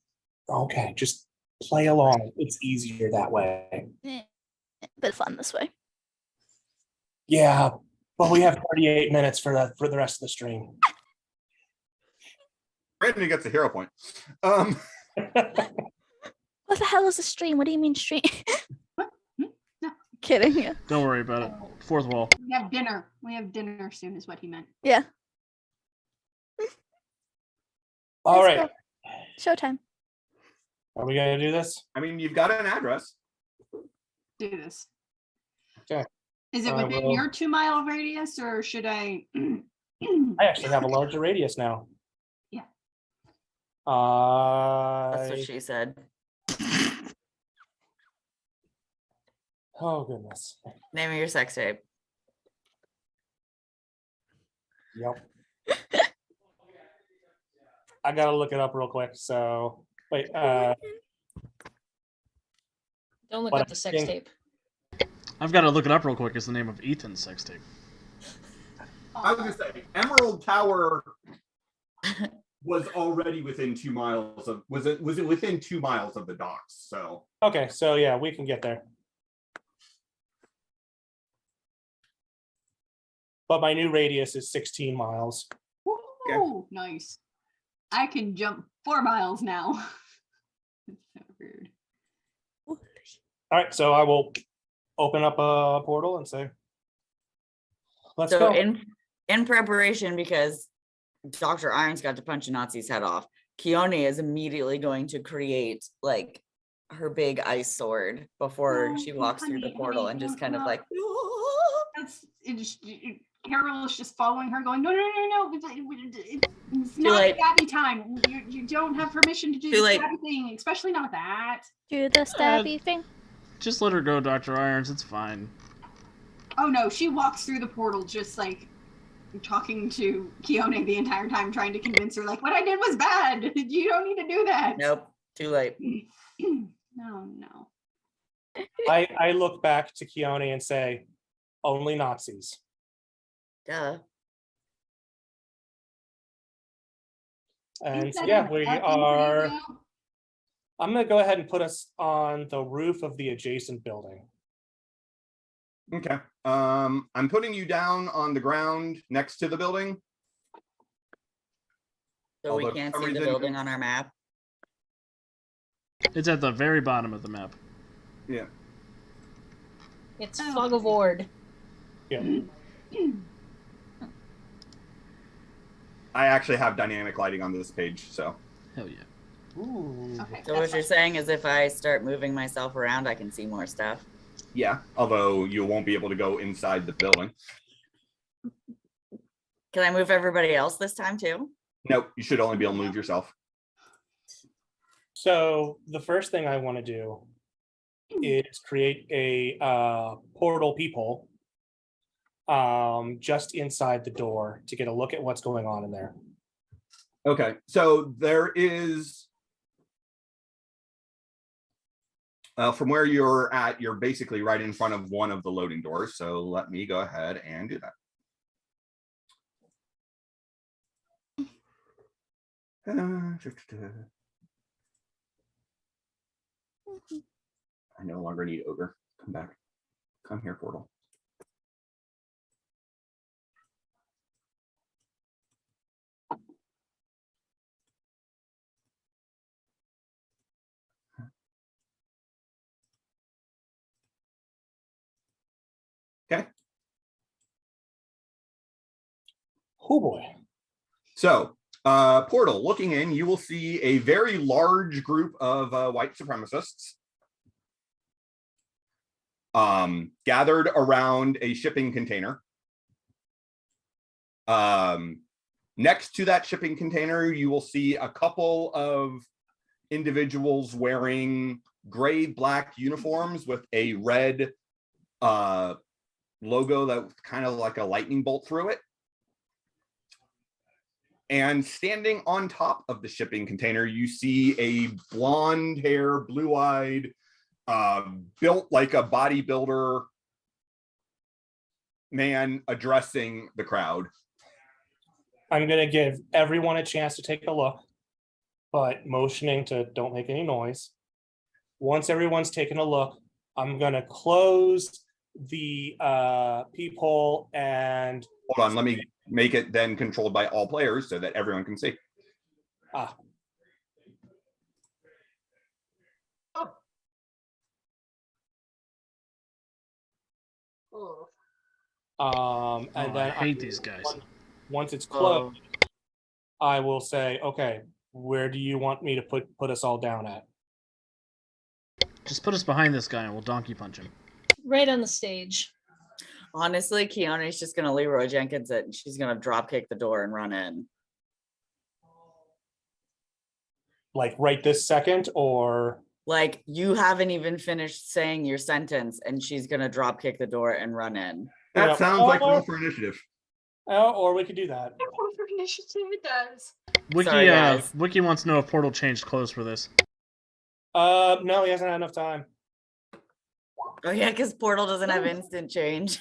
Okay, just play along. It's easier that way. But fun this way. Yeah, but we have 38 minutes for the rest of the stream. Brandon gets a hero point. What the hell is a stream? What do you mean stream? What? No. Kidding. Yeah. Don't worry about it. Fourth wall. We have dinner. We have dinner soon is what he meant. Yeah. All Let's right, go. Showtime. are we gonna do this? I mean, you've got an address. Do this. Okay. Is it I within will- your 2-mile radius or should I? I actually have a larger radius now. Yeah. That's what she said. Oh goodness. Name of your sex tape. Yep. I gotta look it up real quick. So wait. Don't look But up the I sex think- tape. I've got to look it up real quick. Is the name of Ethan's sex tape. I was gonna say Emerald Tower was already within 2 miles of was it within 2 miles of the docks. So Okay, so yeah, we can get there. But my new radius is 16 miles. Ooh, nice. I can jump 4 miles now. It's so weird. All right, so I will open up a portal and say, "Let's So go." in preparation, because Dr. Irons got to punch a Nazi's head off, Keone is immediately going to create like her big ice sword before No, she walks through the honey, portal honey, and just no, kind of no. like, Carol is just following her, going, no, it's Too not late. stabby time. You don't have permission to do Too the late. stabby thing, especially not that. Do the stabby thing. Just let her go, Dr. Irons. It's fine. Oh no, she walks through the portal just like talking to Keone the entire time, trying to convince her, like, what I did was bad. You don't need to do that. nope, too late. No. I look back to Keone and say, "Only Nazis." Duh. And so, Instead yeah, of we up and are. down. I'm gonna go ahead and put us on the roof of the adjacent building. Okay. I'm putting you down on the ground next to the building. So Although we for can't some see the reason- building on our map. It's at the very bottom of the map. Yeah. It's Oh. fog of ward. Yeah. I actually have dynamic lighting on this page, so Hell yeah. Ooh. Okay, So that's what you're fine. saying is if I start moving myself around, I can see more stuff. yeah. Although you won't be able to go inside the building. Can I move everybody else this time too? Nope, you should only be able to move yourself. So the first thing I want to do is create a portal peephole just inside the door to get a look at what's going on in there. Okay, so there is from where you're at, you're basically right in front of one of the loading doors. So let me go ahead and do that. I no longer need ogre. Come back. Come here, portal. Okay. Oh boy. So, portal, looking in, you will see a very large group of white supremacists gathered around a shipping container. Next to that shipping container, you will see a couple of individuals wearing gray black uniforms with a red logo that's kind of like a lightning bolt through it. And standing on top of the shipping container, you see a blonde hair, blue-eyed, built like a bodybuilder man addressing the crowd. I'm going to give everyone a chance to take a look, but motioning to don't make any noise. Once everyone's taken a look, I'm going to close the peephole and... Hold on, let me make it then controlled by all players so that everyone can see. And then I hate these guys. Once it's closed, I will say, okay, where do you want me to put us all down at? Just put us behind this guy and we'll donkey punch him. Right on the stage. Honestly, Keone's just gonna Leroy Jenkins it and she's gonna drop kick the door and run in. Like right this second, or Like you haven't even finished saying your sentence and she's gonna drop kick the door and run in. That Yeah. sounds like roll for initiative. or we could do that. For initiative, it does. Wiki, Sorry, guys. Wiki wants to know if Portal changed clothes for this. No, he hasn't had enough time. Oh yeah, because Portal doesn't have instant change.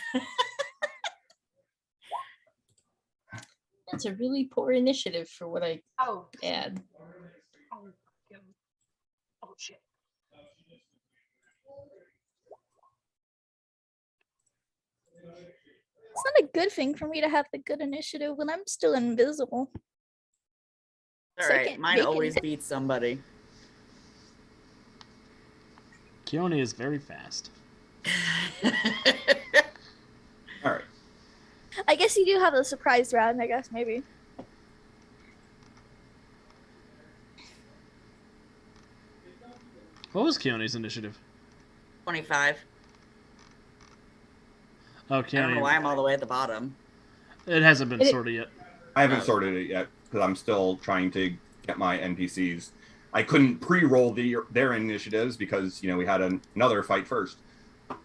That's a really poor initiative for what I Oh. add. Oh, yeah. Oh shit. It's not a good thing for me to have the good initiative when I'm still invisible. All So I right, can't mine make always it. beats somebody. Keone is very fast. All right. I guess you do have a surprise round, I guess, maybe. What was Keone's initiative? 25. Oh, I don't know why Keone. I'm all the way at the bottom. It hasn't been It- sorted yet. I haven't Oh. sorted it yet because I'm still trying to get my NPCs. I couldn't pre-roll their initiatives because we had another fight first. All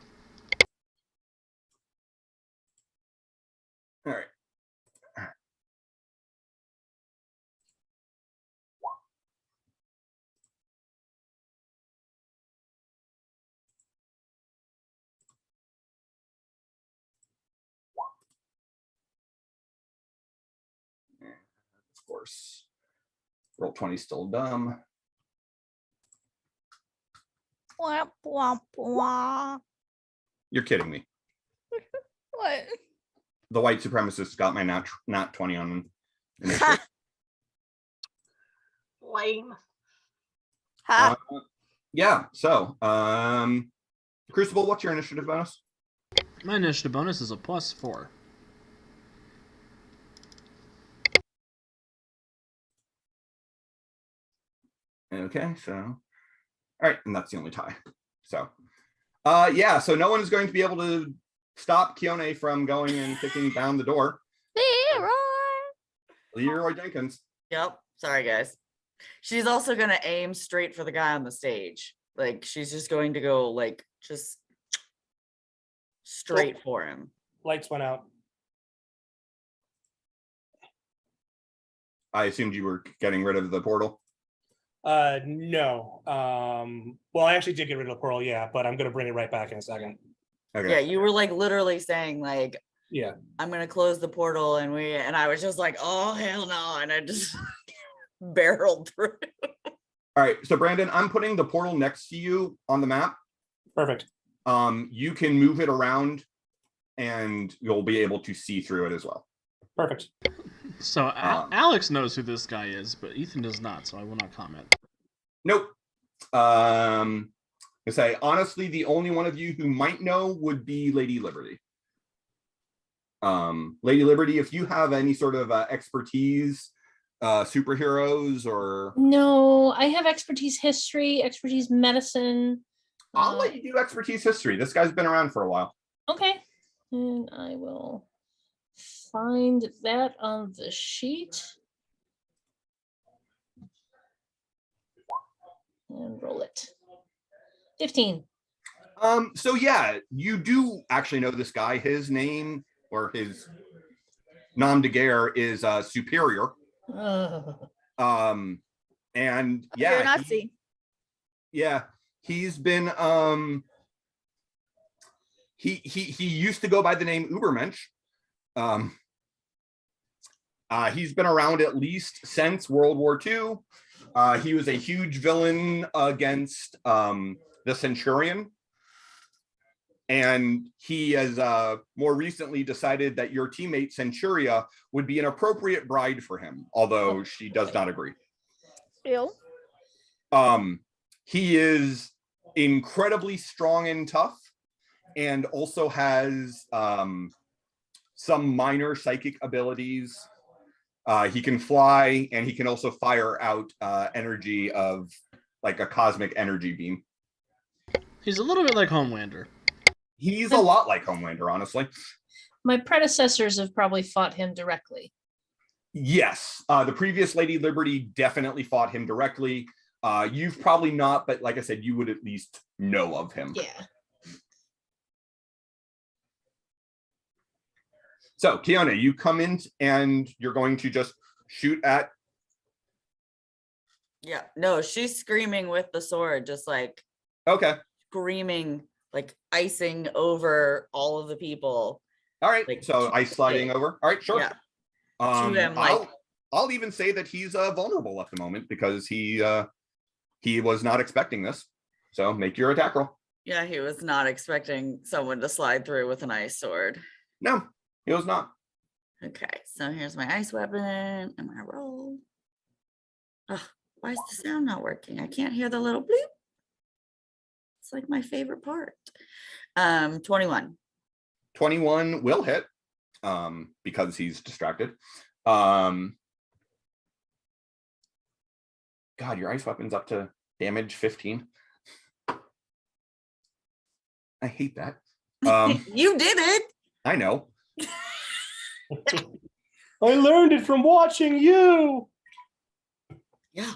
right. Of course. Roll 20 still dumb. Wah, wah, wah. You're kidding me. What? The white supremacists got my nat 20 on them. initially. Lame. Ha. Yeah, so Crucible, what's your initiative bonus? My initiative bonus is a +4. Okay, so all right, and that's the only tie. So yeah, so no one is going to be able to stop Keone from going and kicking down the door. Leroy Jenkins. Yep. Sorry, guys. She's also gonna aim straight for the guy on the stage. Like she's just going to go like just straight for him. Lights went out. I assumed you were getting rid of the portal. No. Well, I actually did get rid of the portal, yeah, but I'm gonna bring it right back in a second. Okay. Yeah, you were like literally saying like, Yeah. I'm gonna close the portal, and I was just like, oh hell no, and I just barreled through. All right, so Brandon, I'm putting the portal next to you on the map. Perfect. You can move it around and you'll be able to see through it as well. Perfect. So Alex knows who this guy is, but Ethan does not, so I will not comment. Nope. I say honestly, the only one of you who might know would be Lady Liberty. Lady Liberty, if you have any sort of expertise, superheroes or No, I have expertise history, expertise medicine. I'll let you do expertise history. This guy's been around for a while. Okay. And I will find that on the sheet. And roll it. 15. So yeah, you do actually know this guy. His name or his nom de guerre is Superior. And yeah, You're a Nazi. He's been he used to go by the name Ubermensch. He's been around at least since World War II. He was a huge villain against the Centurion. And he has more recently decided that your teammate Centuria would be an appropriate bride for him, although she does not agree. Ew. He is incredibly strong and tough, and also has some minor psychic abilities. He can fly, and he can also fire out energy of like a cosmic energy beam. He's a little bit like Homelander. He's a lot like Homelander, honestly. My predecessors have probably fought him directly. Yes, the previous Lady Liberty definitely fought him directly. You've probably not, but like I said, you would at least know of him. Yeah. So, Keone, you come in and you're going to just shoot at. Yeah, no, she's screaming with the sword, just like Okay. screaming, like icing over all of the people. All right. Like, So ice sliding over. All right, sure. Yeah. To him, like, I'll even say that he's vulnerable at the moment because he was not expecting this. So make your attack roll. yeah, he was not expecting someone to slide through with an ice sword. No, he was not. Okay, so here's my ice weapon and my roll. Oh, why is the sound not working? I can't hear the little bloop. It's like my favorite part. 21. 21 will hit because he's distracted. God, your ice weapon's up to damage 15. I hate that. You did it. I know. I learned it from watching you. Yeah.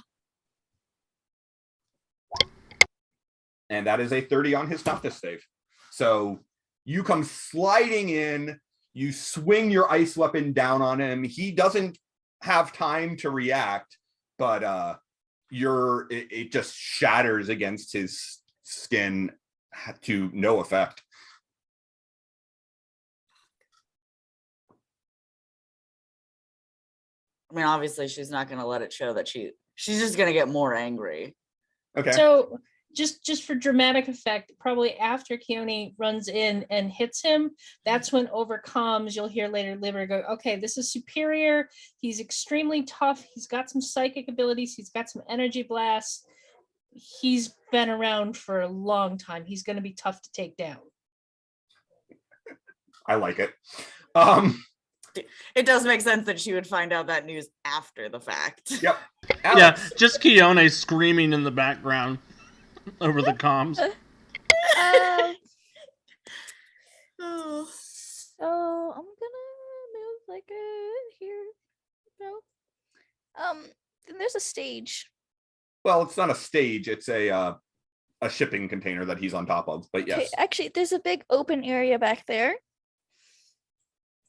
And that is a 30 on his toughness save. So you come sliding in, you swing your ice weapon down on him. He doesn't have time to react, but it just shatters against his skin to no effect. I mean, obviously she's not going to let it show that she's just going to get more angry. Okay. So just for dramatic effect, probably after Keone runs in and hits him, that's when overcomes, you'll hear later Liver go, okay, this is superior. He's extremely tough. He's got some psychic abilities. He's got some energy blasts. He's been around for a long time. He's going to be tough to take down. I like it. It does make sense that she would find out that news after the fact. Yep. Yeah, Alex. just Keone screaming in the background over the comms. Oh. So I'm gonna move like here. No. Then there's a stage. Well, it's not a stage. It's a shipping container that he's on top of. But Okay, yes. actually, there's a big open area back there.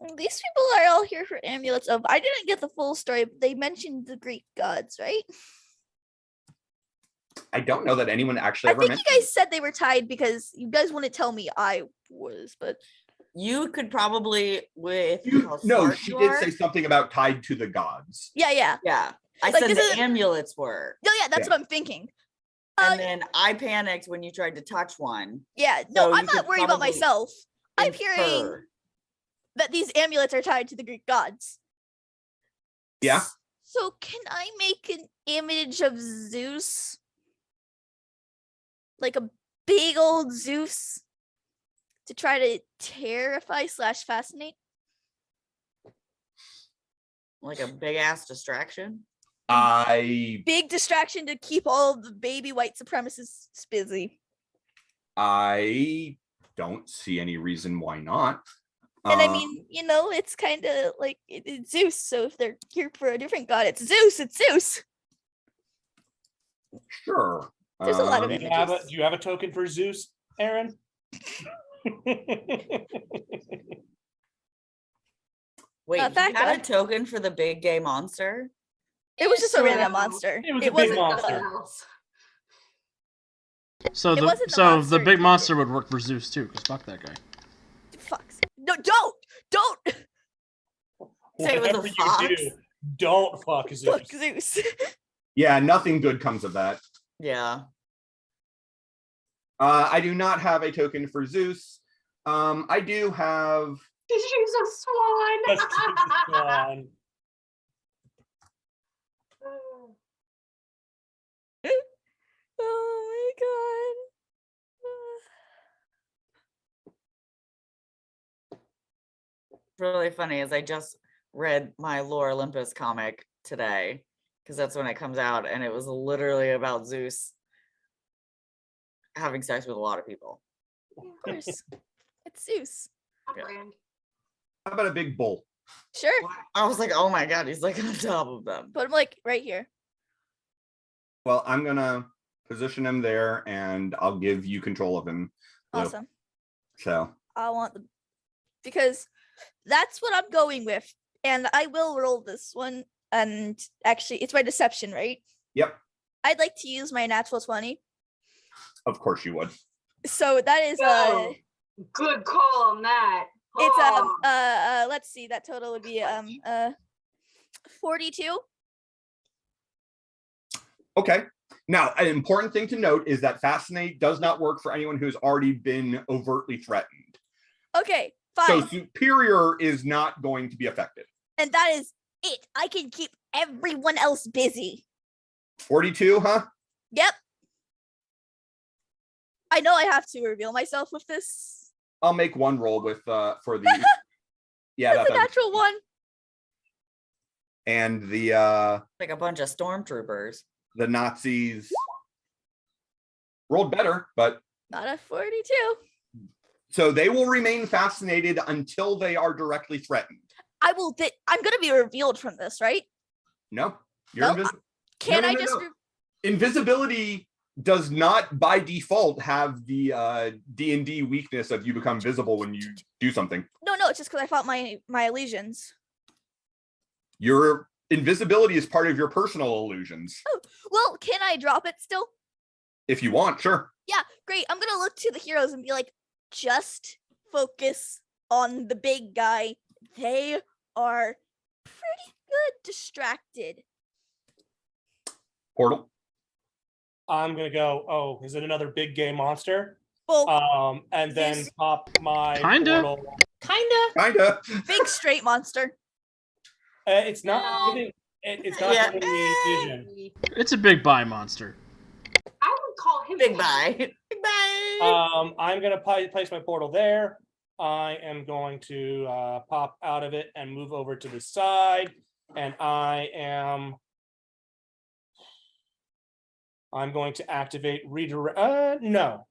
And these people are all here for amulets of. I didn't get the full story. But they mentioned the Greek gods, right? I don't know that anyone actually I ever think mentioned. you guys said they were tied because you guys wouldn't tell me I was, but You could probably, with how No, smart she you did are- say something about tied to the gods. yeah. Yeah, I Like, said this the isn't- amulets were. No, yeah, that's Yeah. what I'm thinking. And then I panicked when you tried to touch one. Yeah, no, So I'm you could not worried about probably myself. I'm hearing Infer. that these amulets are tied to the Greek gods. Yeah. So can I make an image of Zeus? Like a big old Zeus to try to terrify / fascinate? Like a big ass distraction. Big distraction to keep all the baby white supremacists busy. I don't see any reason why not. And I mean, it's kind of like it's Zeus. So if they're here for a different god, it's Zeus. It's Zeus. Sure. There's a lot of Do images. you have a token for Zeus, Aaron? Wait, you Thaca. had a token for the big gay monster? It was just a Sort random of. monster. It was a big monster. So It wasn't the the monster big either. monster would work for Zeus too, because fuck that guy. Fucks. No, don't Say it was a Whatever you fox? do, don't fuck Zeus. fuck Zeus. Yeah, nothing good comes of that. Yeah. I do not have a token for Zeus. I do have. She's a swan. Let's keep this on. Oh Really funny is I just read my Lore Olympus comic today because that's when it comes out, and it was literally about Zeus having sex with a lot of people. my god. Of course. It's Zeus. On Yeah. brand. How about a big bull? Sure. I was like, oh my god, he's like on top of them. But I'm like right here. Well, I'm gonna position him there, and I'll give you control of him. Lou. Awesome. So I want the because that's what I'm going with. And I will roll this one. And actually it's my deception, right? yep, I'd like to use my natural 20. of course you would. So that is Oh, good call on that. it's Oh. let's see, that total would be 42. Okay. Now, an important thing to note is that Fascinate does not work for anyone who's already been overtly threatened. Okay, fine. So Superior is not going to be affected. And that is it. I can keep everyone else busy. 42, huh? Yep. I know I have to reveal myself with this. I'll make one roll with for the yeah, That's a that's natural one. and the Like a bunch of stormtroopers. Nazis rolled better, but Not a 42. so they will remain fascinated until they are directly threatened. I'm gonna be revealed from this, right? No, you're No, invisible. Can No, I no, just no. Invisibility does not by default have the D&D weakness of you become visible when you do something. No, it's just because I fought my illusions. Your invisibility is part of your personal illusions. Well, can I drop it still? If you want, sure. Yeah, great. I'm gonna look to the heroes and be like, just focus on the big guy. They are pretty good distracted. Portal. I'm gonna go. Oh, is it another big gay monster? Well, And then Zeus. pop my Kinda. portal. Kinda. big straight monster. It's not. No. It's not Yeah. giving me vision. It's a big bi monster. I would call him Big bye. Big bye. I'm gonna place my portal there. I am going to pop out of it and move over to the side, and I'm going to activate redirect. No,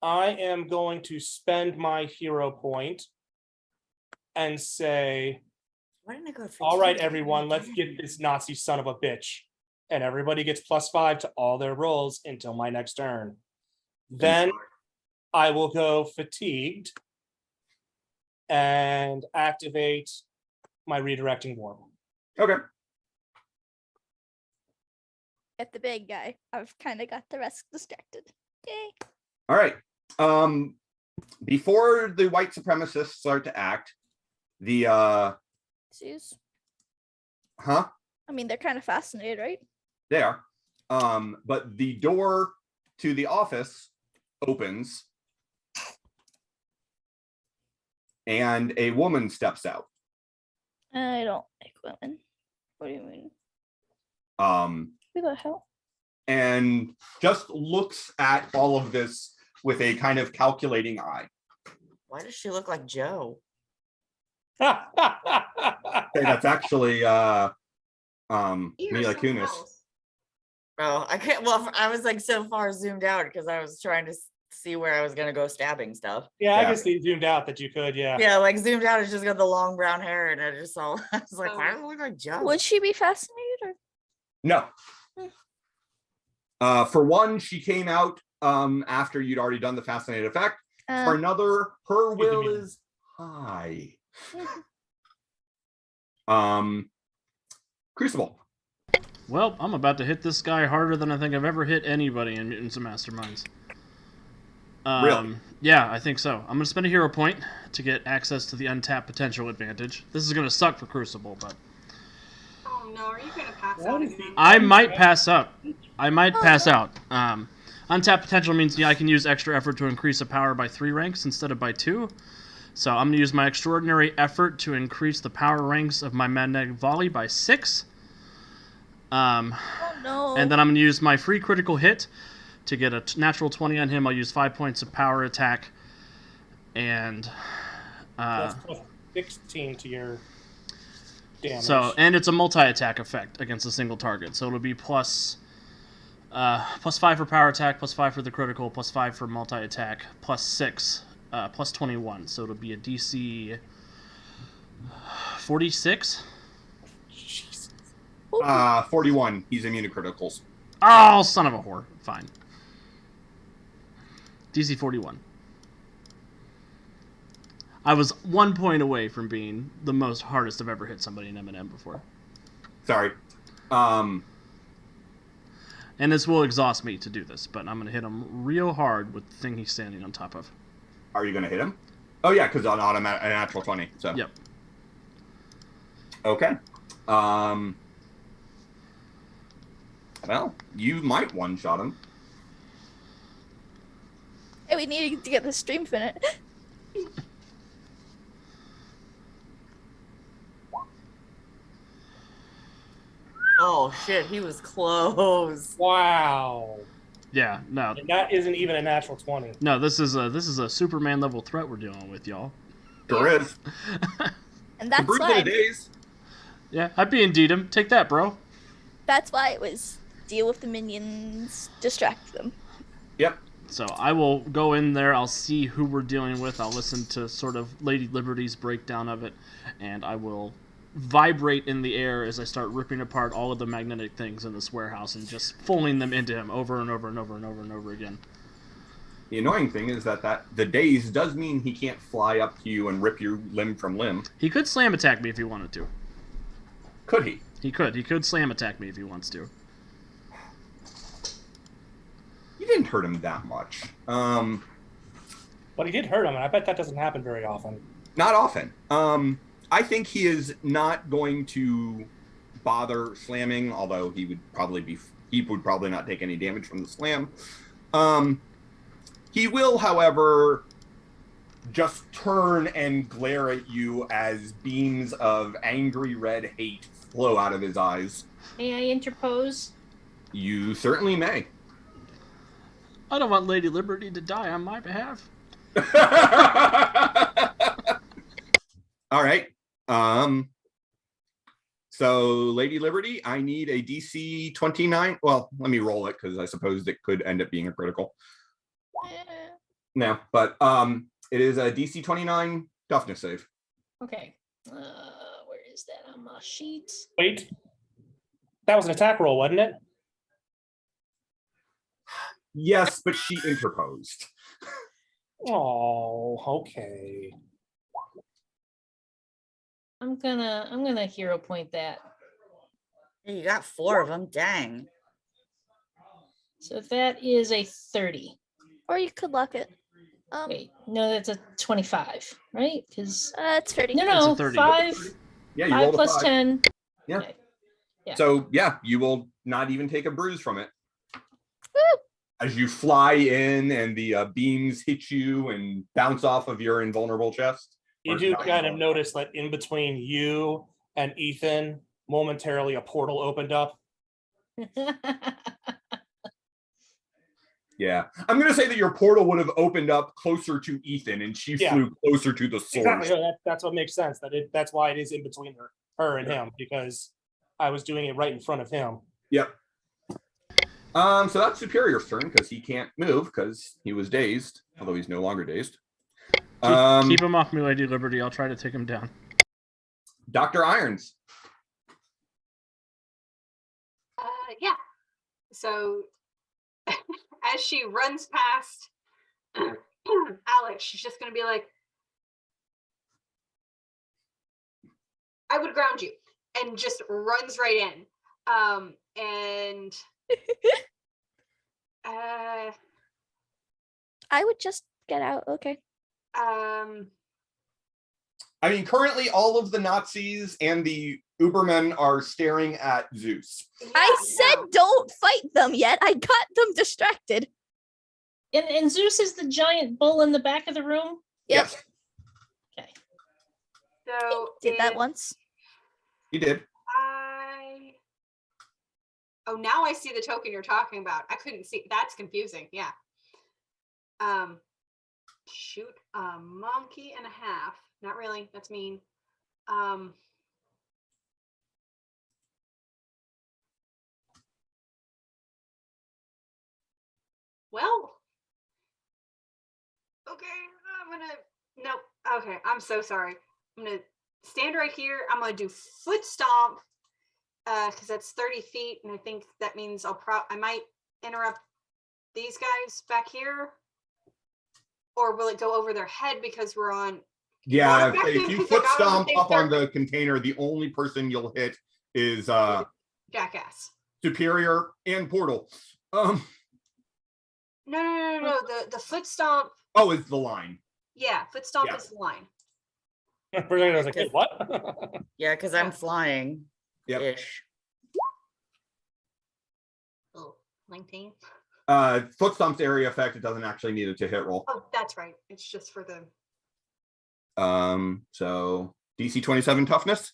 I am going to spend my hero point and say, Why didn't I go for all right, two? everyone, let's get this Nazi son of a bitch. And everybody gets +5 to all their rolls until my next turn. Then I will go fatigued and activate my redirecting warp. Okay. Get the big guy. I've kind of got the rest distracted. Yay. All right. Before the white supremacists start to act, the Zeus. huh? I mean, they're kind of fascinated, right? They are. But the door to the office opens and a woman steps out. I don't like women. What do you mean? Who the hell? And just looks at all of this with a kind of calculating eye. Why does she look like Joe? Hey, that's actually You're Mila someone Kunis. else. Oh, I can't. Well, I was like so far zoomed out because I was trying to see where I was gonna go stabbing stuff. Yeah, I Yeah. just zoomed out that you could, yeah. Yeah, like zoomed out. It's just got the long brown hair, and I just saw. I was like, why Oh. does it look like Joe? Would she be fascinated or? No. Hmm. For one, she came out after you'd already done the fascinated effect. For another, her will me. is high. Crucible. Well, I'm about to hit this guy harder than I think I've ever hit anybody in Mutants and Masterminds. Really? Yeah, I think so. I'm going to spend a hero point to get access to the untapped potential advantage. This is going to suck for Crucible, but Oh no, are you gonna pass What out is again? I might pass up. I might pass out. Untapped potential means I can use extra effort to increase a power by 3 ranks instead of by 2. So I'm going to use my extraordinary effort to increase the power ranks of my magnetic volley by 6. Oh no. And then I'm going to use my free critical hit to get a natural 20 on him. I'll use 5 points of power attack. And That's +16 to your damage. and it's a multi-attack effect against a single target. So it'll be +5 for power attack, +5 for the critical, +5 for multi-attack, +6, +21. So it'll be a DC 46. Jesus. 41. He's immune to criticals. Oh, son of a whore. Fine. DC 41. I was 1 point away from being the most hardest I've ever hit somebody in M&M before. Sorry. And this will exhaust me to do this, but I'm going to hit him real hard with the thing he's standing on top of. Are you going to hit him? Oh, yeah, because on automatic, a natural 20. So. Yep. Okay. Well, you might one-shot him. Hey, we need to get the stream finished. Oh shit, he was close. Wow. Yeah, no. And that isn't even a natural 20. No, this is a Superman level threat we're dealing with, y'all. Sure is. And The that's brute why of the days. Yeah, I'd be indeed him. Take that, bro. that's why it was deal with the minions, distract them. Yep. So I will go in there, I'll see who we're dealing with, I'll listen to sort of Lady Liberty's breakdown of it, and I will vibrate in the air as I start ripping apart all of the magnetic things in this warehouse and just pulling them into him over and over and over and over and over again. The annoying thing is that the daze does mean he can't fly up to you and rip your limb from limb. He could slam attack me if he wanted to. Could he? He could slam attack me if he wants to. You didn't hurt him that much. But he did hurt him, and I bet that doesn't happen very often. Not often. I think he is not going to bother slamming, although he would probably not take any damage from the slam. He will, however, just turn and glare at you as beams of angry red hate flow out of his eyes. May I interpose? You certainly may. I don't want Lady Liberty to die on my behalf. All right. So Lady Liberty, I need a DC 29. Well, let me roll it because I suppose it could end up being a critical. No, but it is a DC 29 toughness save. Okay. Where is that on my sheet? Wait. That was an attack roll, wasn't it? Yes, but she interposed. Oh, okay. I'm gonna hero point that. You got 4 of them. Dang. So that is a 30. Or you could lock it. Wait, no, that's a 25, right? Because It's 30. no, It's a no, 30. 5. Yeah, you 5 rolled a plus 5. 10. Yeah. Okay. Yeah. So yeah, you will not even take a bruise from it. As you fly in and the beams hit you and bounce off of your invulnerable chest. You Or do not kind of invulnerable. notice that in between you and Ethan, momentarily a portal opened up. Yeah. I'm going to say that your portal would have opened up closer to Ethan and she Yeah. flew closer to the source. Exactly. No, that's what makes sense. That's why it is in between her and him, because I was doing it right in front of him. Yep. So that's Superior's turn because he can't move because he was dazed, although he's no longer dazed. Keep him off me, Lady Liberty. I'll try to take him down. Dr. Irons. Yeah. So as she runs past Alex, she's just gonna be like, I would ground you, and just runs right in. And I would just get out. Okay. I mean, currently all of the Nazis and the Ubermen are staring at Zeus. I said don't fight them yet. I got them distracted. And Zeus is the giant bull in the back of the room. Yep. Yes, Okay. So Did that if once. you did. Oh, now I see the token you're talking about. I couldn't see. That's confusing. Yeah. Shoot a monkey and a half. Not really. That's mean. Well. Okay, nope. Okay, I'm so sorry. I'm gonna stand right here. I'm gonna do foot stomp. Because that's 30 feet, and I think that means I might interrupt these guys back here, or will it go over their head because we're on? Yeah, Well, if you foot stomp up on the container, the only person you'll hit is Jackass. Superior and Portal. No. The foot stomp. Oh, it's the line. Yeah, foot stomp Yeah. is the line. For a second, I was like, wait, what? Yeah, because I'm flying. Yep. Ish. Oh, 19. Foot stomp's area effect. It doesn't actually need it to hit roll. Oh, that's right. It's just for the. So DC 27 toughness.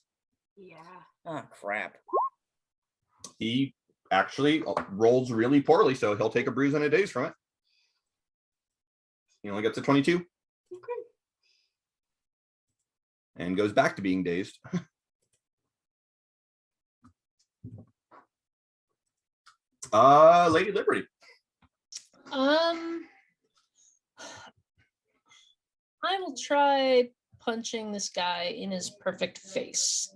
Yeah. Oh crap. He actually rolls really poorly, so he'll take a bruise and a daze from it. He only gets a 22. Okay. And goes back to being dazed. Lady Liberty. I will try punching this guy in his perfect face.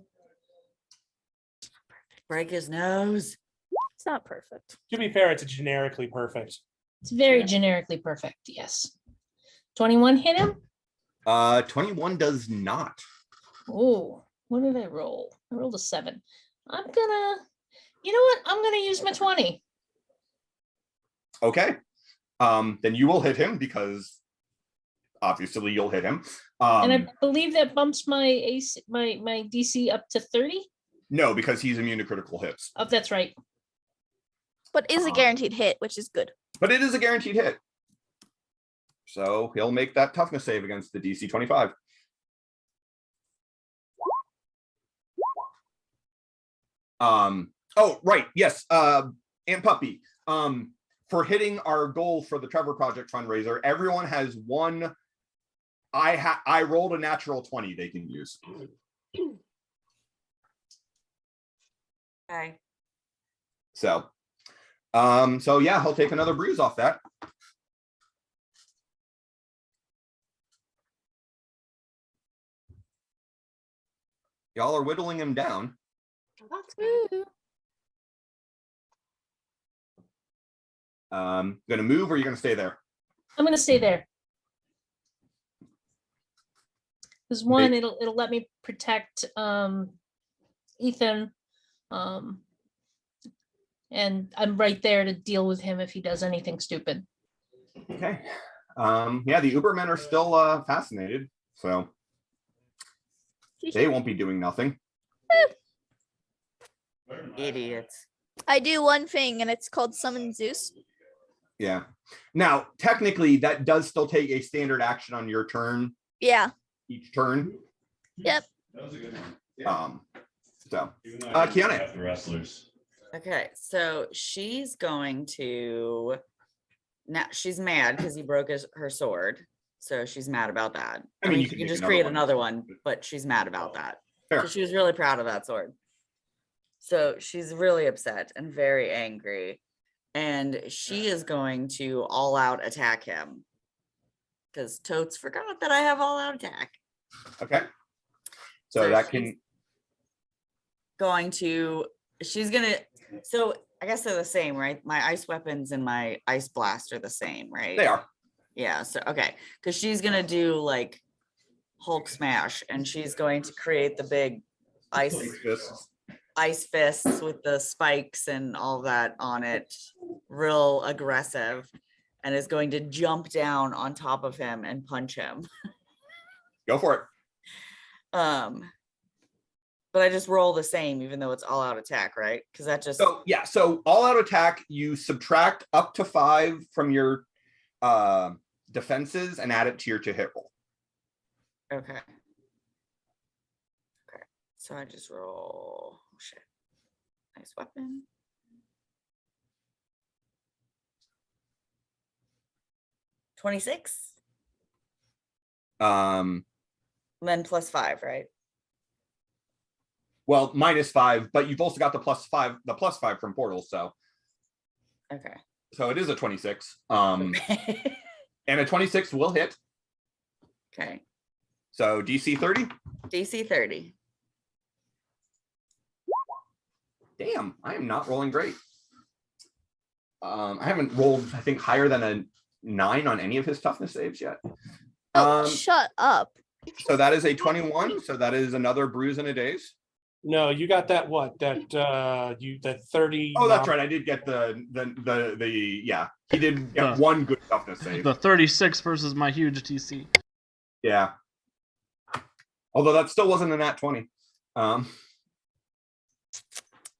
Break his nose. It's not perfect. To be fair, it's generically perfect. It's very generically perfect, yes. 21 hit him? 21 does not. Oh, what did I roll? I rolled a 7. I'm gonna, you know what? I'm gonna use my 20. Okay. Then you will hit him because obviously you'll hit him. And I believe that bumps my AC, my DC up to 30. No, because he's immune to critical hits. Oh, that's right. But is a guaranteed hit, which is good. But it is a guaranteed hit. So he'll make that toughness save against the DC 25. Oh, right. Yes. Aunt Puppy. For hitting our goal for the Trevor Project fundraiser, everyone has one. I rolled a natural 20 they can use. Okay. So yeah, he'll take another bruise off that. Y'all are whittling him down. Oh, that's good. Gonna move, or are you gonna stay there? I'm gonna stay there. Because one, it'll let me protect Ethan. And I'm right there to deal with him if he does anything stupid. Okay. Yeah, the Ubermen are still fascinated, so they won't be doing nothing. Idiots. I do one thing, and it's called Summon Zeus. Yeah. Now, technically, that does still take a standard action on your turn. Yeah. Each turn. Yep. That was a good one. So, Kiana. Kiana. The wrestlers. Okay, so she's going to now she's mad because he broke her sword. So she's mad about that. I mean, you she can can make just another create one. another one, but she's mad about that. Fair. So she was really proud of that sword. So she's really upset and very angry. And she is going to all out attack him. Because Totes forgot that I have all out attack. Okay. So that she's can she's gonna, so I guess they're the same, right? My ice weapons and my ice blast are the same, right? they are. Yeah, so okay. Because she's gonna do like Hulk smash, and she's going to create the big ice fists with the spikes and all that on it, real aggressive, and is going to jump down on top of him and punch him. Go for it. But I just roll the same, even though it's all out attack, right? Because that just So all out attack, you subtract up to 5 from your defenses and add it to your to hit roll. okay. Okay, so I just roll. Oh, shit. Nice weapon. $26. Then +5, right? Well, -5, but you've also got the +5 from portals, so Okay. it is a 26. And a 26 will hit. Okay. So DC 30. DC 30. Damn, I am not rolling great. I haven't rolled, I think, higher than a 9 on any of his toughness saves yet. Shut up. So that is a 21. So that is another bruise in a daze. No, you got that what? That 30. Oh, that's right. I did get the yeah. He did get one good toughness save. The 36 versus my huge DC. Yeah. Although that still wasn't a nat 20.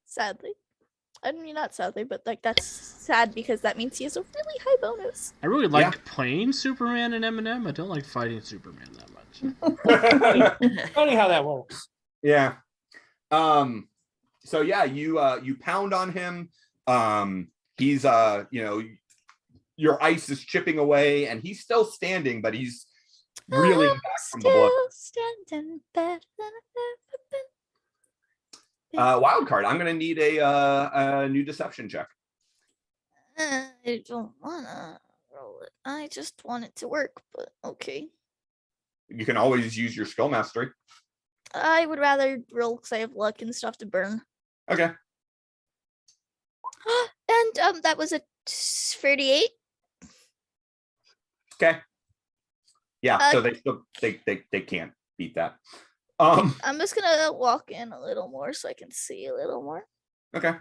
Sadly. I mean, not sadly, but like that's sad because that means he has a really high bonus. I really like playing Superman and Eminem. I don't like fighting Superman that much. Funny how that works. Yeah. So yeah, you pound on him. He's your ice is chipping away and he's still standing, but he's reeling back from the blood. Standing better than I've ever been. Wild card. I'm gonna need a new deception check. I don't wanna roll it. I just want it to work, but okay. You can always use your skill mastery. I would rather roll because I have luck and stuff to burn. Okay. And that was a 38. Okay. Yeah. So they can't beat that. I'm just gonna walk in a little more so I can see a little more. Okay.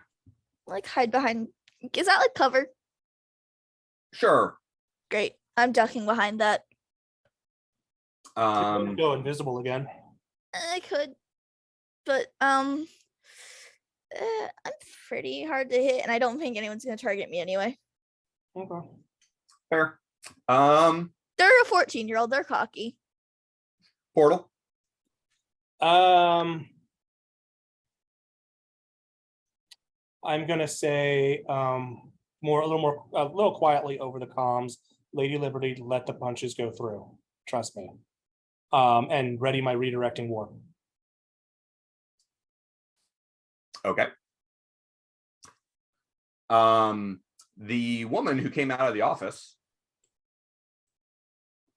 Like hide behind. Is that like cover? Sure. Great. I'm ducking behind that. Go invisible again. I could, but I'm pretty hard to hit, and I don't think anyone's gonna target me anyway. Okay. Fair. They're a 14-year-old. They're cocky. Portal. I'm gonna say a little quietly over the comms. Lady Liberty, let the punches go through. Trust me. And ready my redirecting warp. Okay. The woman who came out of the office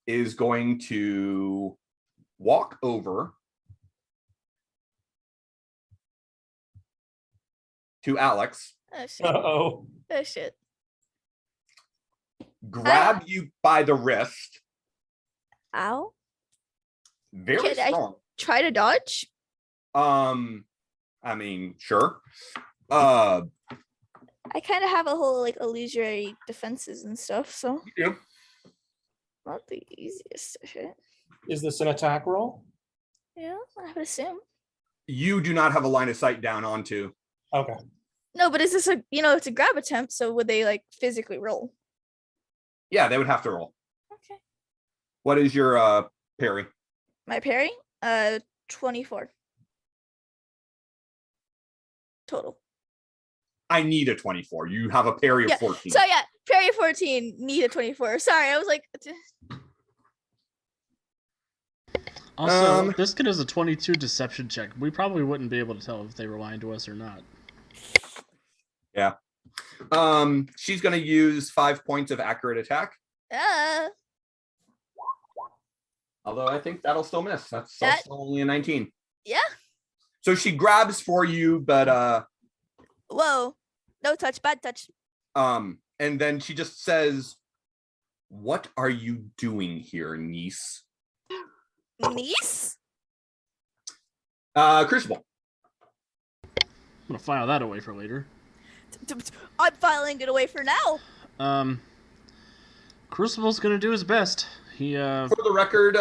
is going to walk over to Alex, Oh shit. Uh-oh. Oh shit. grab you by the wrist, Ow. very Can I strong. try to dodge? I mean, sure. I kind of have a whole like illusory defenses and stuff, so You not the easiest to hit. Is this an attack roll? Yeah, I would assume. do not have a line of sight down onto. Okay. No, but is this it's a grab attempt, so would they like physically roll? Yeah, they would have to roll. Okay. What is your parry? My parry? 24. Total. I need a 24. You have a parry of Yeah. 14. So yeah, parry 14, need a 24. Sorry, I was like Also, this kid has a 22 deception check. We probably wouldn't be able to tell if they were lying to us or not. Yeah. She's going to use 5 points of accurate attack. Although I think that'll still miss. That's still only a 19. Yeah. So she grabs for you, but Whoa. No touch, bad touch. and then she just says, "What are you doing here, niece?" Niece? Crucible. I'm gonna file that away for later. I'm filing it away for now. Crucible's gonna do his best. He For the record,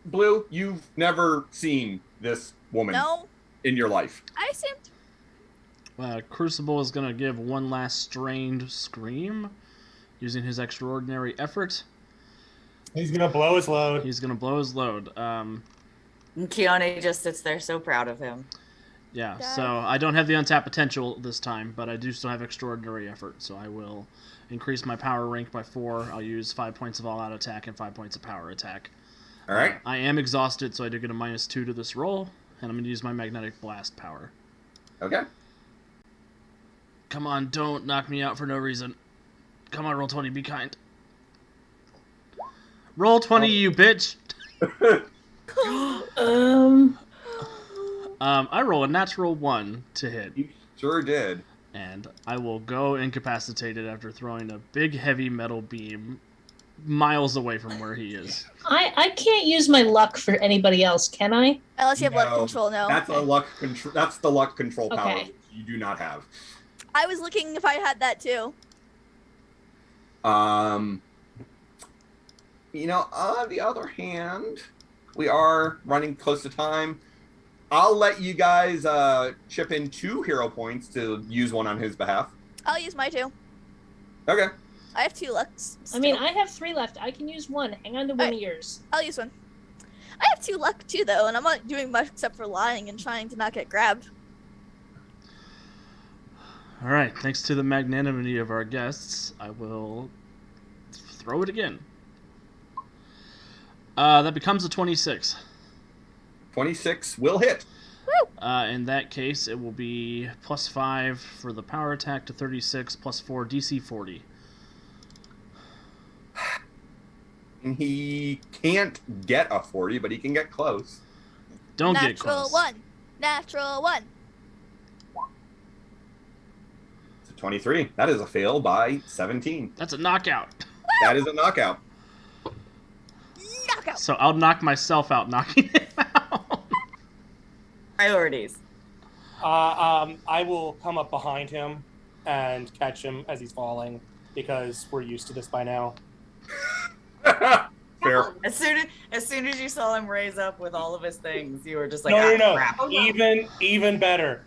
Blue, you've never seen this woman No, in your life. I assumed. Crucible is gonna give one last strained scream, using his extraordinary effort. He's gonna blow his load. He's gonna blow his load. And Keone just sits there so proud of him. Yeah, Dad. so I don't have the untapped potential this time, but I do still have extraordinary effort, so I will increase my power rank by 4. I'll use 5 points of all-out attack and 5 points of power attack. All right. I am exhausted, so I do get a -2 to this roll, and I'm going to use my magnetic blast power. Okay. Come on, don't knock me out for no reason. Come on, roll 20, be kind. Roll 20, you bitch! I roll a natural 1 to hit. You sure did. And I will go incapacitated after throwing a big heavy metal beam miles away from where he is. I can't use my luck for anybody else, can I? Unless you have luck No, control, no. That's a luck control. That's the luck control power Okay. you do not have. I was looking if I had that too. On the other hand, we are running close to time. I'll let you guys chip in 2 hero points to use one on his behalf. I'll use my 2. Okay. I have 2 lucks. I mean, still. I have 3 left. I can use 1. Hang on to one of yours. I'll use one. I have 2 luck too, though, and I'm not doing much except for lying and trying to not get grabbed. Alright, thanks to the magnanimity of our guests, I will throw it again. That becomes a 26. 26 will hit. In that case, it will be +5 for the power attack to 36, +4 DC 40. And he can't get a 40, but he can get close. Don't Natural get close. 1. Natural 1. It's a 23. That is a fail by 17. That's a knockout. That is a knockout. Knockout. So I'll knock myself out knocking him out. Priorities. I will come up behind him and catch him as he's falling because we're used to this by now. God Fair. As soon as you saw him raise up with all of his things, you were just like, No. crap. Oh, no. Even better.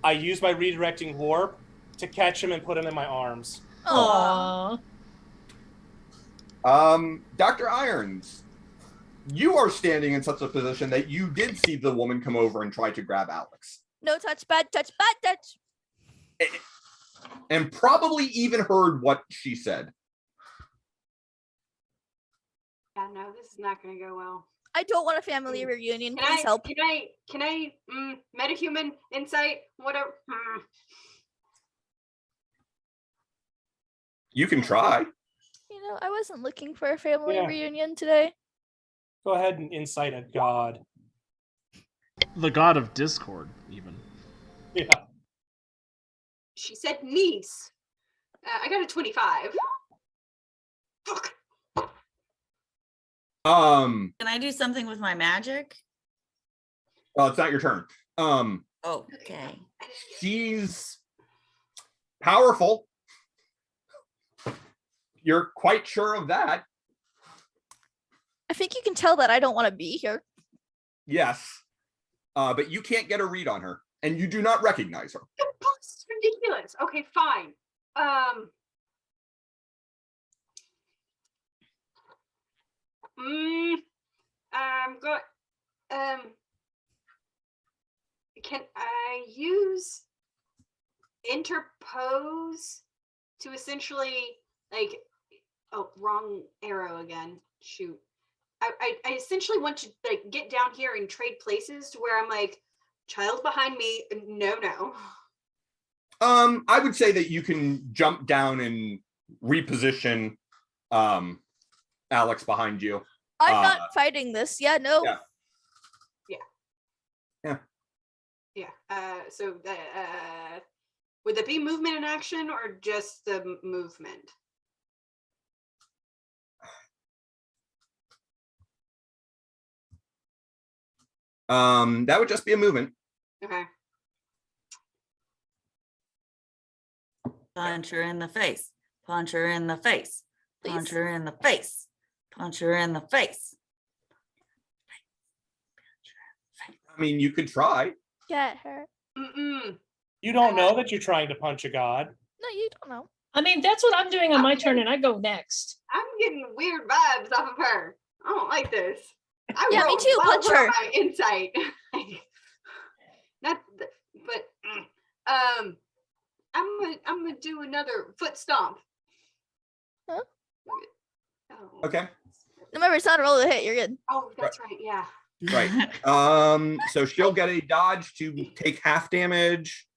I use my redirecting warp to catch him and put him in my arms. Aw. Dr. Irons, you are standing in such a position that you did see the woman come over and try to grab Alex. No touch, bad touch, bad touch. And probably even heard what she said. Yeah, no, this is not going to go well. I don't want a family reunion. Can Please help. Can I metahuman insight whatever? You can try. You know, I wasn't looking for a family Yeah. reunion today. Go ahead and incite a god. The god of discord, even. Yeah. She said niece. I got a 25. Fuck. Can I do something with my magic? Well, it's not your turn. Okay. She's powerful. You're quite sure of that. I think you can tell that I don't want to be here. Yes. But you can't get a read on her, and you do not recognize her. That's ridiculous. Okay, fine. Can I use interpose to essentially wrong arrow again. Shoot. I essentially want to get down here and trade places to where I'm like, child behind me, no. I would say that you can jump down and reposition Alex behind you. I'm not fighting this. Yeah, no. Yeah. So would that be movement in action or just the movement? That would just be a movement. Okay. Punch her in the face. Punch her in the face. Punch Please. her in the face. Punch her in the face. I mean, you could try. Get her. You don't know that you're trying to punch a god. No, you don't know. I mean, that's what I'm doing on my turn, and I go next. I'm getting weird vibes off of her. I don't like this. Yeah, me too. Punch her. My insight. I'm gonna do another foot stomp. Huh? Oh. Okay. Remember, it's not a roll to hit. You're good. Oh, that's right. Yeah. Right. So she'll get a dodge to take half damage.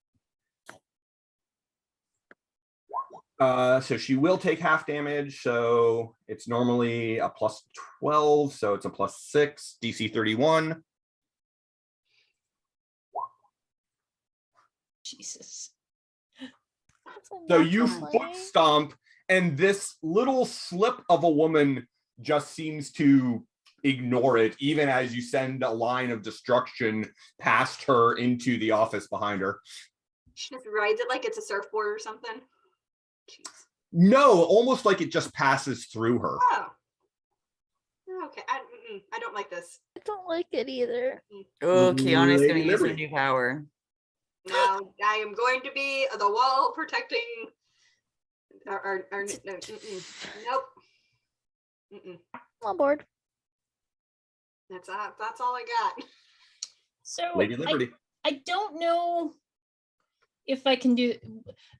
So she will take half damage. So it's normally a plus 12. So it's a plus 6, DC 31. Jesus. So you foot stomp, and this little slip of a woman just seems to ignore it, even as you send a line of destruction past her into the office behind her. She just rides it like it's a surfboard or something. Jeez. No, almost like it just passes through her. Oh. Okay. I don't like this. I don't like it either. Oh, Keanu's Lady gonna use her Liberty. new power. Now I am going to be the wall protecting our no, nope. I'm on board. That's all I got. So Lady Liberty. I don't know if I can do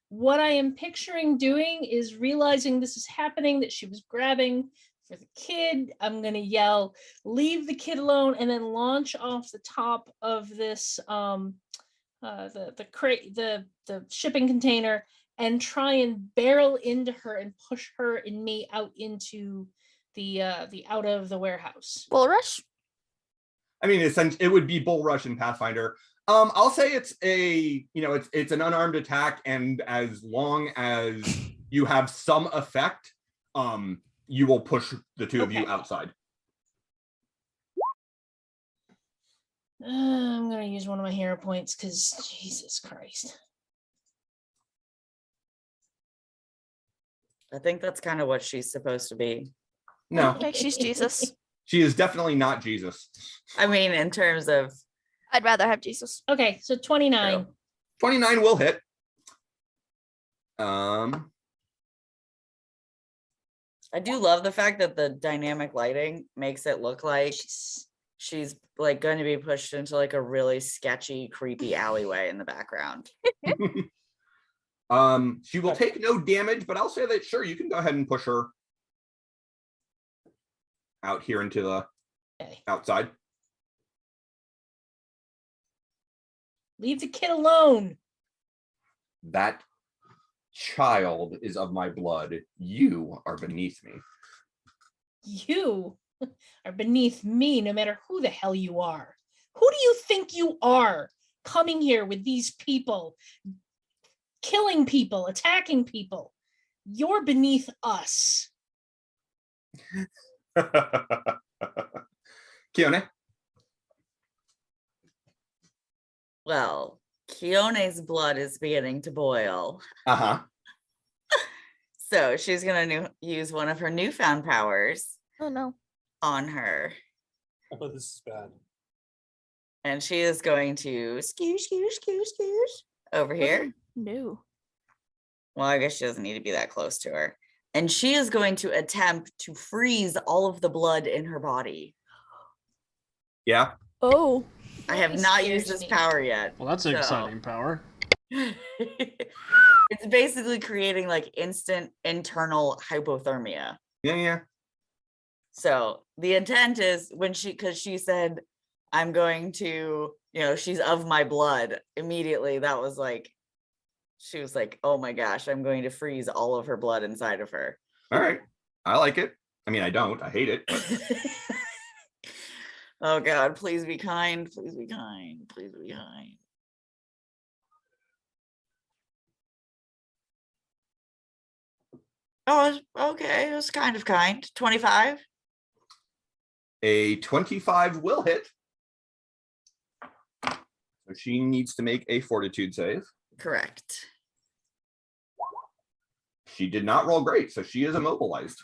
what I am picturing doing is realizing this is happening, that she was grabbing for the kid. I'm gonna yell, leave the kid alone, and then launch off the top of this the crate, the shipping container, and try and barrel into her and push her and me out into the out of the warehouse. Bull rush. I mean, it would be Bull Rush in Pathfinder. I'll say it's it's an unarmed attack, and as long as you have some effect, you will push the two of you outside. I'm gonna use one of my hero points because Jesus Christ. I think that's kind of what she's supposed to be. No, Like she's Jesus. she is definitely not Jesus. I mean, in terms of I'd rather have Jesus. Okay, so 29. 29 will hit. Um, I do love the fact that the dynamic lighting makes it look like she's like going to be pushed into like a really sketchy, creepy alleyway in the background. she will take no damage, but I'll say that sure, you can go ahead and push her out here into the Okay. outside. Leave the kid alone. That child is of my blood. You are beneath me. You are beneath me, no matter who the hell you are. Who do you think you are coming here with these people, killing people, attacking people? You're beneath us. Keone? Well, Keone's blood is beginning to boil. Uh-huh. So she's going to use one of her newfound powers Oh no. on her. Oh, this is bad. And she is going to skoosh over here. No. Well, I guess she doesn't need to be that close to her. And she is going to attempt to freeze all of the blood in her body. Yeah. Oh. I have not used this power yet. Well, that's an exciting power. It's basically creating like instant internal hypothermia. Yeah. So the intent is because she said, I'm going to, she's of my blood. Immediately, she was like, oh my gosh, I'm going to freeze all of her blood inside of her. All right. I like it. I mean, I don't. I hate it. But... Oh God, please be kind. Please be kind. Please be kind. Oh, okay. It was kind of kind. 25. A 25 will hit. So she needs to make a fortitude save. Correct. She did not roll great, so she is immobilized.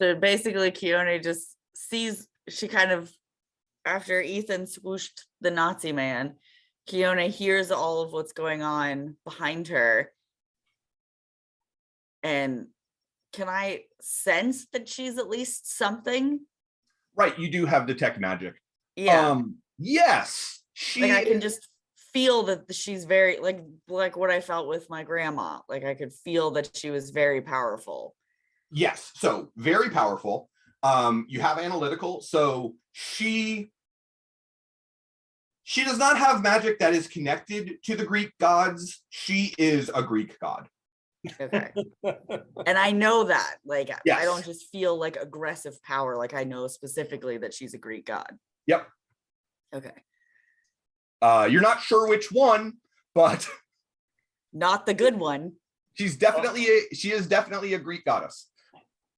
So basically, Keone just sees, she kind of, after Ethan swooshed the Nazi man, Keone hears all of what's going on behind her. And can I sense that she's at least something? Right, you do have detect magic. Yeah. Yes. Like I can just feel that she's very like what I felt with my grandma. Like I could feel that she was very powerful. Yes, so very powerful. You have analytical, so she does not have magic that is connected to the Greek gods. She is a Greek god. Okay. And I know that. Like yes. I don't just feel like aggressive power. Like I know specifically that she's a Greek god. Yep. Okay. You're not sure which one, but not the good one. She is definitely a Greek goddess.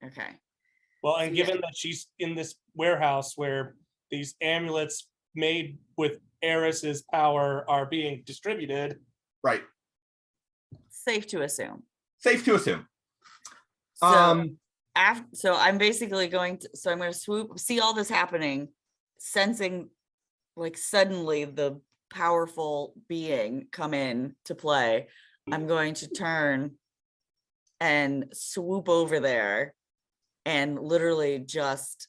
Okay. Well, and given that she's in this warehouse where these amulets made with Eris's power are being distributed. Right. Safe to assume. Safe to assume. So I'm basically I'm going to swoop, see all this happening, sensing like suddenly the powerful being come in to play. I'm going to turn and swoop over there and literally just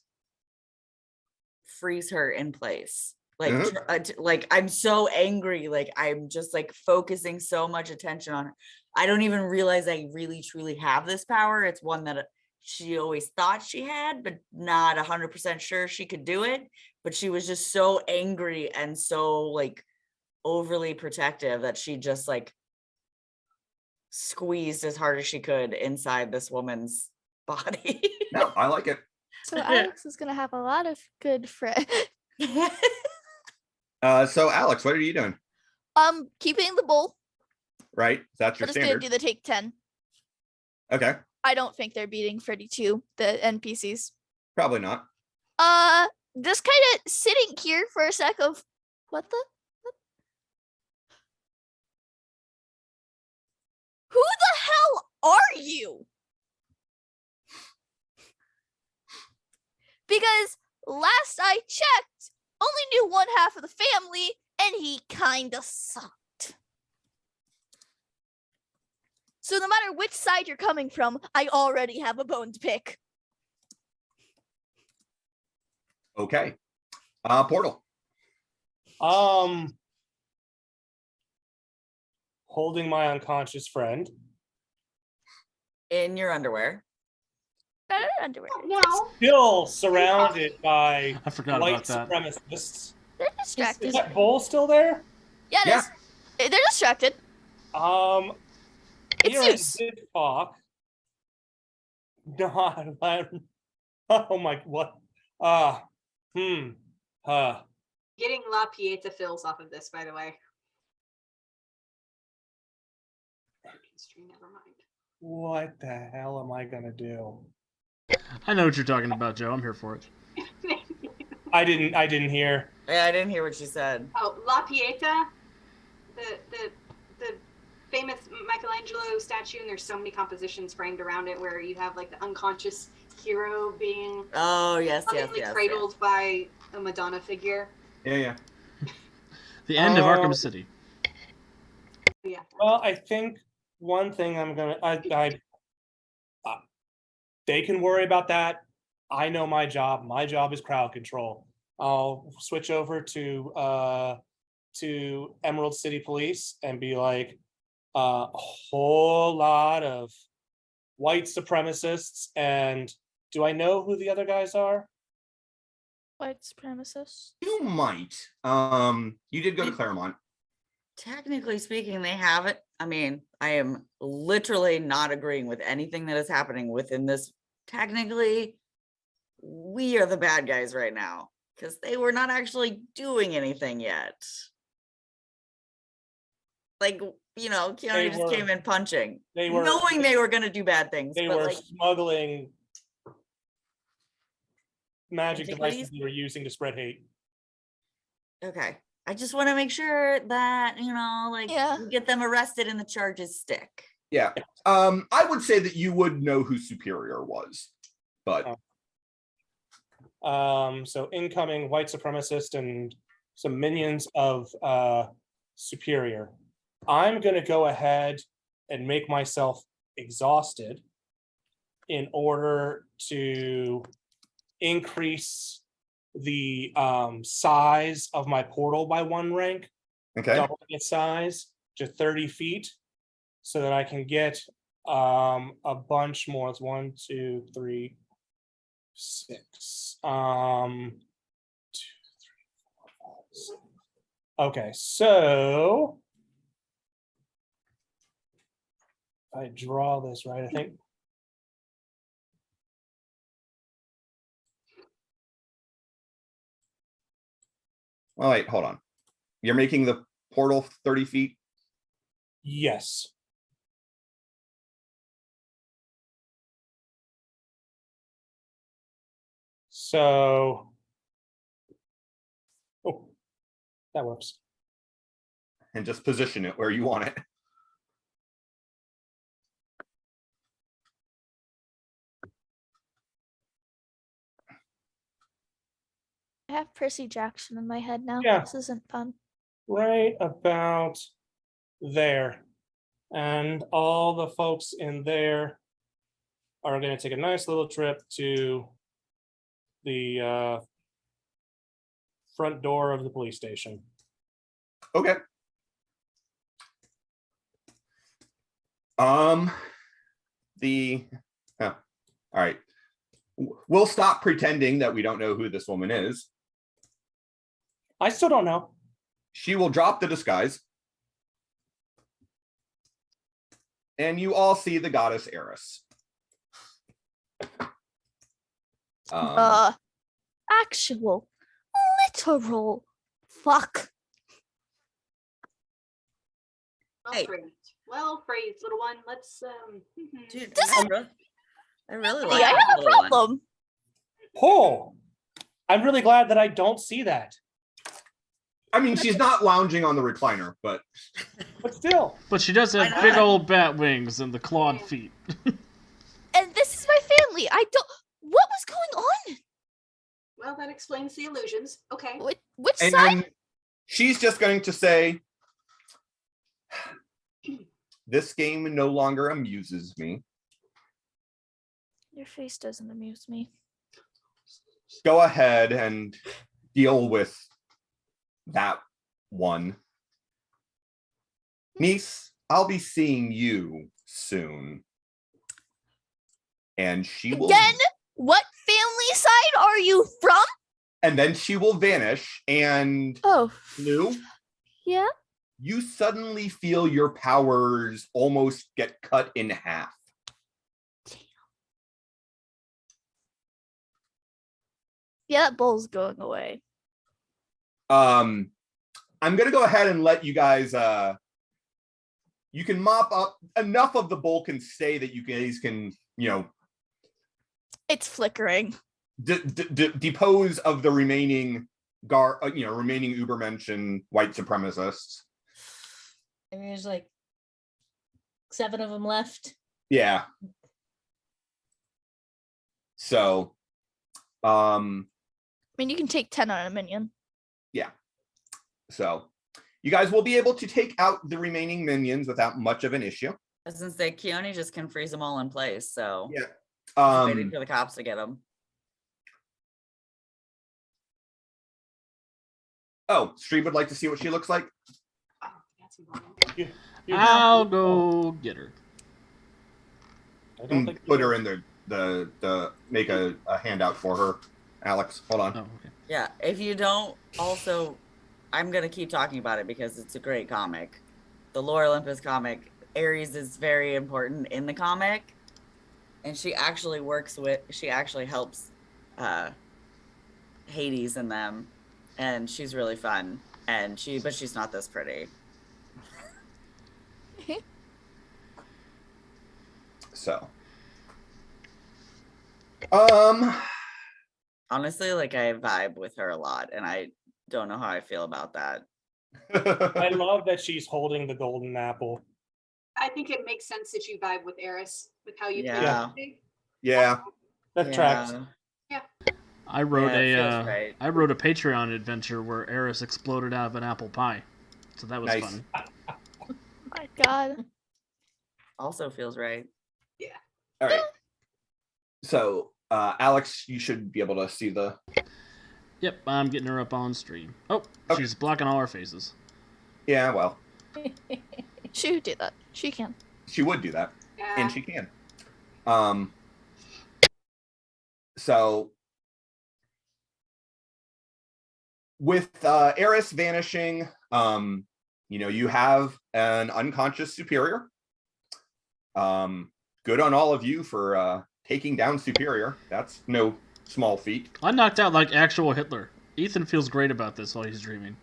freeze her in place. Like I'm so angry. Like I'm just like focusing so much attention on her. I don't even realize I really truly have this power. It's one that she always thought she had, but not 100% sure she could do it. But she was just so angry and so like overly protective that she just like squeezed as hard as she could inside this woman's body. No, I like it. So Alex is gonna have a lot of good friends. So Alex, what are you doing? Keeping the bull. Right, that's your I'm just standard. gonna do the take 10. Okay. I don't think they're beating 32, the NPCs. Probably not. Just kind of sitting here for a sec of what? Who the hell are you? Because last I checked, only knew one half of the family, and he kinda sucked. So no matter which side you're coming from, I already have a bone to pick. Okay. Portal. Holding my unconscious friend. In your underwear. Underwear. No. Still surrounded by I forgot white about that. supremacists. They're Is distracted. that bowl still there? Yeah, it Yeah. is. They're distracted. It's It's Zeus. Fuck. God, oh my, what? Getting La Pieta fills off of this, by the way. Never mind. What the hell am I gonna do? I know what you're talking about, Joe. I'm here for it. I didn't hear. Yeah, I didn't hear what she said. Oh, La Pieta, the famous Michelangelo statue, and there's so many compositions framed around it where you have like the unconscious hero being Oh, yes, yes, lovingly yes. cradled by a Madonna figure. Yeah. The end of Arkham City. Yeah. Well, I think one thing I'm gonna, they can worry about that. I know my job. My job is crowd control. I'll switch over to Emerald City Police and be like, a whole lot of white supremacists. And do I know who the other guys are? White supremacists. You might. You did go to Claremont. Technically speaking, they have it. I mean, I am literally not agreeing with anything that is happening within this. Technically, we are the bad guys right now because they were not actually doing anything yet. Like, you know, Keanu just came in punching, knowing they were going to do bad things. They but were like, smuggling magic Antiquities? devices they were using to spread hate. okay. I just want to make sure that, you know, like, Yeah. we get them arrested and the charges stick. Yeah. I would say that you would know who Superior was, but So incoming white supremacist and some minions of Superior. I'm gonna go ahead and make myself exhausted in order to increase the size of my portal by 1 rank, okay. double its size to 30 feet, so that I can get a bunch more. It's 1, 2, 3, 6. 2, 3, 4, 5, 6. Okay, so if I draw this right, I think. Oh, wait, hold on. You're making the portal 30 feet? Yes. So, oh, that works. And just position it where you want it. I have Percy Jackson in my head now. Yeah. This isn't fun. Right about there. And all the folks in there are going to take a nice little trip to the front door of the police station. Okay. All right. We'll stop pretending that we don't know who this woman is. I still don't know. She will drop the disguise. And you all see the goddess Eris. Actual, literal, fuck. Well Hey. phrased. Well phrased, little one. Let's Dude, This I really Hey, like I that have a little one. problem. Oh, I'm really glad that I don't see that. I mean, she's not lounging on the recliner, but But still, But she does have Why big not? old bat wings and the clawed feet. And this is my family. I don't. What was going on? Well, that explains the illusions. Okay. Which And side? then she's just going to say, this game no longer amuses me. Your face doesn't amuse me. Go ahead and deal with that one. Niece, I'll be seeing you soon. And she will. Again, what family side are you from? And then she will vanish. And Oh, Lou, yeah. you suddenly feel your powers almost get cut in half. Yeah, that bowl's going away. I'm gonna go ahead and let you guys you can mop up enough of the bowl can stay that you guys can, It's flickering. depose of the remaining remaining Ubermensch and white supremacists. I mean, there's like 7 of them left. Yeah. So, I mean, you can take 10 on a minion. yeah. So, you guys will be able to take out the remaining minions without much of an issue. I was gonna say Keone just can freeze them all in place, so Yeah. just waiting for the cops to get them. Oh, Street would like to see what she looks like. Oh, that's important. I'll go get her. I don't think Put her in the make a handout for her. Alex, hold on. Oh, okay. Yeah, if you don't also, I'm gonna keep talking about it because it's a great comic. The Lore Olympus comic, Ares is very important in the comic, and she actually helps Hades and them, and she's really fun. And but she's not this pretty. So, honestly, like I vibe with her a lot, and I don't know how I feel about that. I love that she's holding the golden apple. I think it makes sense that you vibe with Eris with how you Yeah. play. yeah. That tracks. I wrote Yeah, it feels right. I wrote a Patreon adventure where Eris exploded out of an apple pie, so that was Nice. fun. My God. Also feels right. All right. So, Alex, you should be able to see the. Yep, I'm getting her up on stream. Oh, Okay. she's blocking all our faces. Yeah, well, She would do that. She can. she would do that, Yeah. and she can. So, with Eris vanishing, you have an unconscious superior. Good on all of you for taking down Superior. That's no small feat. I knocked out like actual Hitler. Ethan feels great about this while he's dreaming.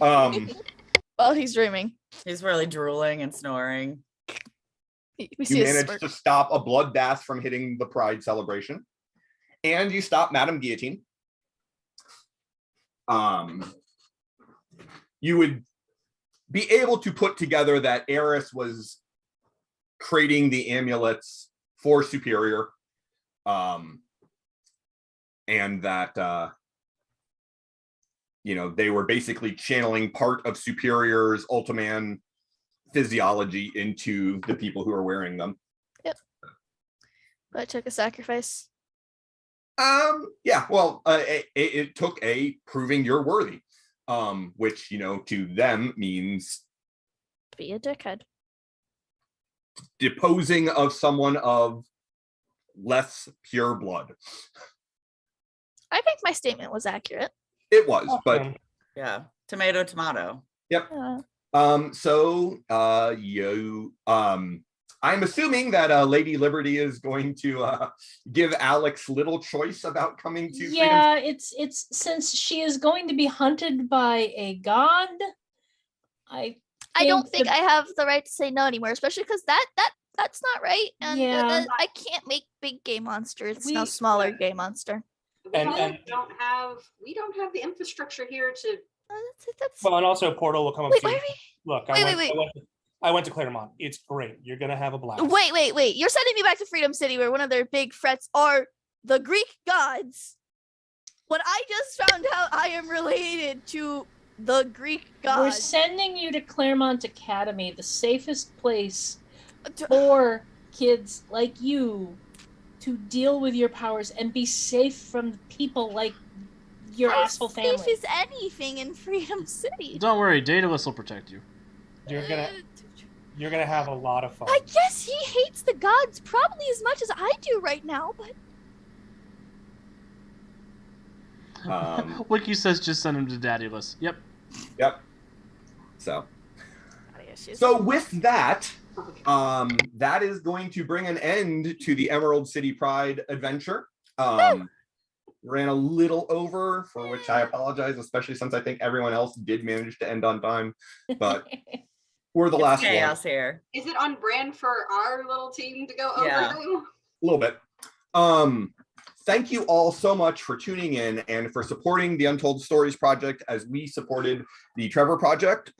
Well, he's dreaming. He's really drooling and snoring. We You see a managed smirk. to stop a bloodbath from hitting the Pride celebration, and you stopped Madame Guillotine. You would be able to put together that Eris was creating the amulets for Superior, and that they were basically channeling part of Superior's Ultiman physiology into the people who are wearing them. Yep. But it took a sacrifice. Yeah, well, it took a proving you're worthy, which to them means Be a dickhead. deposing of someone of less pure blood. I think my statement was accurate. It was, but Awesome. Yeah. Tomato, tomato. so I'm assuming that Lady Liberty is going to give Alex little choice about coming to Yeah, it's since she is going to be hunted by a god. I don't think I have the right to say no anymore, especially because that's not right. And Yeah. I can't make big game monster. It's We- now smaller game monster. We And- don't have the infrastructure here to. That's Well, and also Portal will come up wait, to why you. are we? Look, Wait. I went to Claremont. It's great. You're gonna have a blast. Wait. You're sending me back to Freedom City where one of their big threats are the Greek gods. When I just found out I am related to the Greek We're gods. sending you to Claremont Academy, the safest place for kids like you to deal with your powers and be safe from people like your How asshole family. safe is anything in Freedom City? Don't worry, Daedalus will protect you. You're gonna have a lot of fun. I guess he hates the gods probably as much as I do right now, but Wiki says just send him to Daedalus. Yep. So with that, that is going to bring an end to the Emerald City Pride adventure. Ran a little over, for which I apologize, especially since I think everyone else did manage to end on time, but we're the last chaos one. here. Is it on brand for our little team to go over Yeah. them? A little bit. Thank you all so much for tuning in and for supporting the Untold Stories Project as we supported the Trevor Project.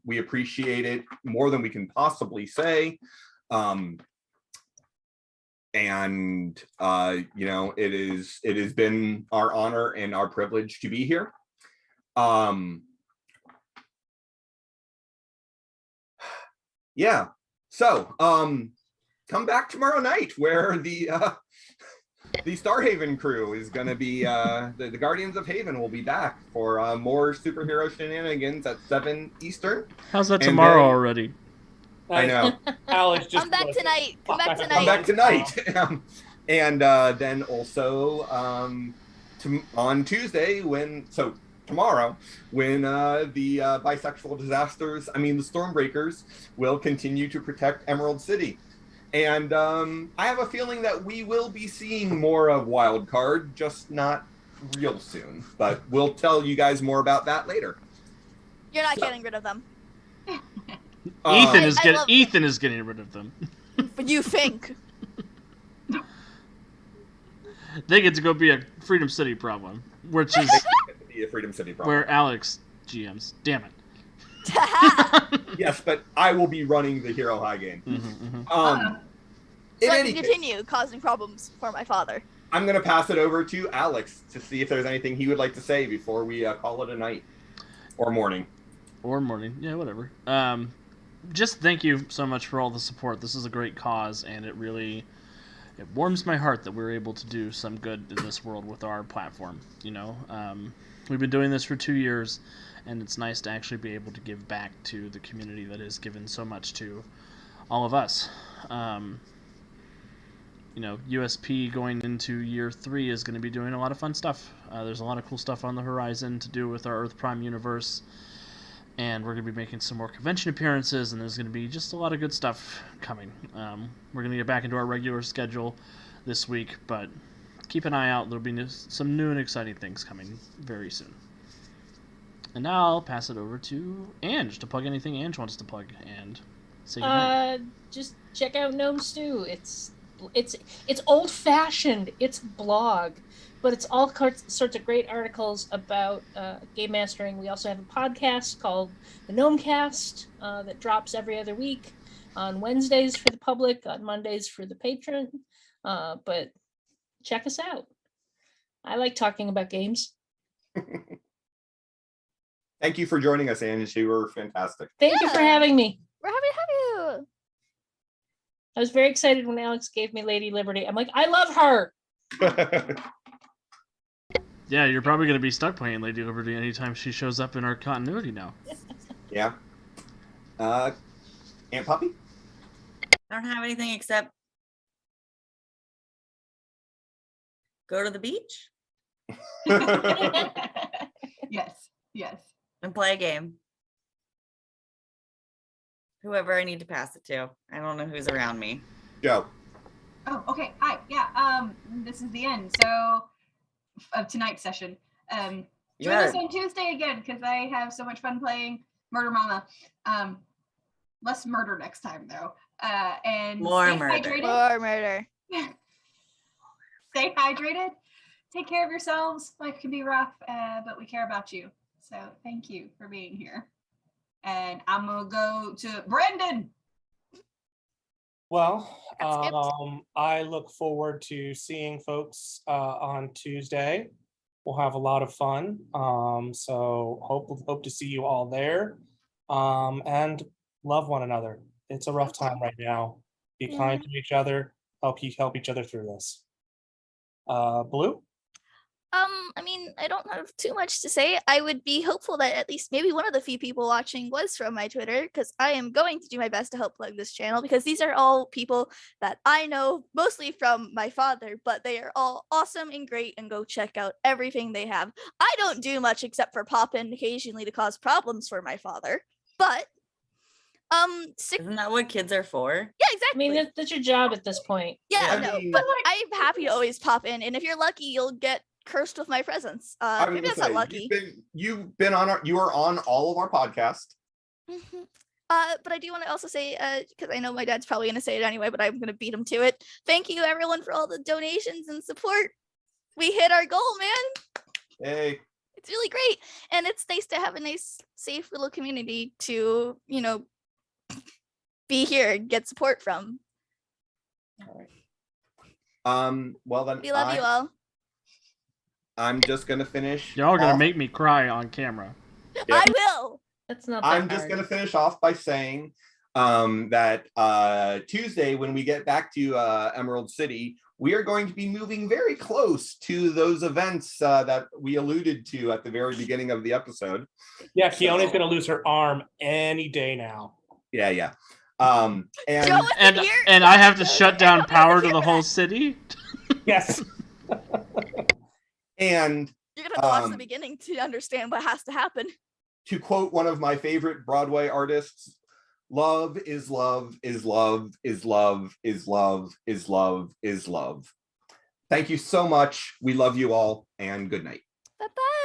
We appreciate it more than we can possibly say. And you know, it has been our honor and our privilege to be here. Yeah, so come back tomorrow night where the Starhaven crew is going to be the Guardians of Haven will be back for more superhero shenanigans at 7 Eastern. How's that And tomorrow then- already? I know. Alex, just come back tonight. Come back Come tonight. back tonight. And then also on Tuesday tomorrow when the bisexual disasters, the Stormbreakers will continue to protect Emerald City. And I have a feeling that we will be seeing more of Wildcard, just not real soon. But we'll tell you guys more about that later. You're not getting rid of them. Ethan I is getting rid of them. But you think. They get to go be a Freedom City problem, which is Be a Freedom City problem. where Alex GMs. Damn it. Yes, but I will be running the Hero High game. Mm-hmm. So In I any can case, continue causing problems for my father. I'm going to pass it over to Alex to see if there's anything he would like to say before we call it a night or morning. Or morning. Yeah, whatever. Just thank you so much for all the support. This is a great cause, and it warms my heart that we're able to do some good in this world with our platform. You know, we've been doing this for 2 years, and it's nice to actually be able to give back to the community that has given so much to all of us. You know, USP going into year 3 is going to be doing a lot of fun stuff. There's a lot of cool stuff on the horizon to do with our Earth Prime universe. And we're going to be making some more convention appearances, and there's going to be just a lot of good stuff coming. We're going to get back into our regular schedule this week, but keep an eye out. There'll be some new and exciting things coming very soon. And now I'll pass it over to Ange to plug anything Ange wants to plug and say goodnight. Just check out Gnome Stew. It's old-fashioned. It's blog. But it's all sorts of great articles about game mastering. We also have a podcast called the Gnomecast that drops every other week on Wednesdays for the public, on Mondays for the patron. But check us out. I like talking about games. Thank you for joining us, Ange. You were fantastic. Thank you for having me. We're happy to have you. I was very excited when Alex gave me Lady Liberty. I'm like, I love her. Yeah, you're probably going to be stuck playing Lady Liberty anytime she shows up in our continuity now. Yeah. Aunt Poppy? I don't have anything except go to the beach Yes. and play a game. Whoever I need to pass it to. I don't know who's around me. Joe. Oh, okay. Hi. Yeah. This is the end. So of tonight's session. Join us on Tuesday again because I have so much fun playing Murder Mama. Less murder next time though. And More stay murder. hydrated. More murder. Stay hydrated. Take care of yourselves. Life can be rough, but we care about you. So thank you for being here. And I'm gonna go to Brendan. Well, Got skipped. I look forward to seeing folks on Tuesday We'll have a lot of fun. So hope to see you all there. And love one another. It's a rough time right now. Be kind to each other. Help each other through this. Blue? I mean, I don't have too much to say. I would be hopeful that at least maybe one of the few people watching was from my Twitter, because I am going to do my best to help plug this channel, because these are all people that I know mostly from my father, but they are all awesome and great, and go check out everything they have. I don't do much except for pop in occasionally to cause problems for my father, but Isn't that what kids are for? yeah, I exactly. mean, that's your job at this point. Yeah, I no, mean- but I'm happy to always pop in, and if you're lucky, you'll get cursed with my presence. I was Maybe gonna that's not say, lucky. you are on all of our podcasts. Mhm. But I do want to also say, because I know my dad's probably gonna say it anyway, but I'm gonna beat him to it. Thank you everyone for all the donations and support. We hit our goal, man. Hey, It's really great, and it's nice to have a nice, safe little community to, be here and get support from. well then We love you all. I'm just gonna finish. Y'all are gonna off- make me cry on camera. Yeah. I will. That's not that I'm just hard. gonna finish off by saying that Tuesday, when we get back to Emerald City, we are going to be moving very close to those events that we alluded to at the very beginning of the episode. Yeah, Keona's gonna lose her arm any day now. Yeah. And Joe isn't And here. and I have to shut I down don't power even to hear the whole that. city. Yes. and You're gonna have to watch the um, beginning to understand what has to happen. to quote one of my favorite Broadway artists, love is love is love is love is love is love is love. Thank you so much. We love you all, and good night. Bye bye.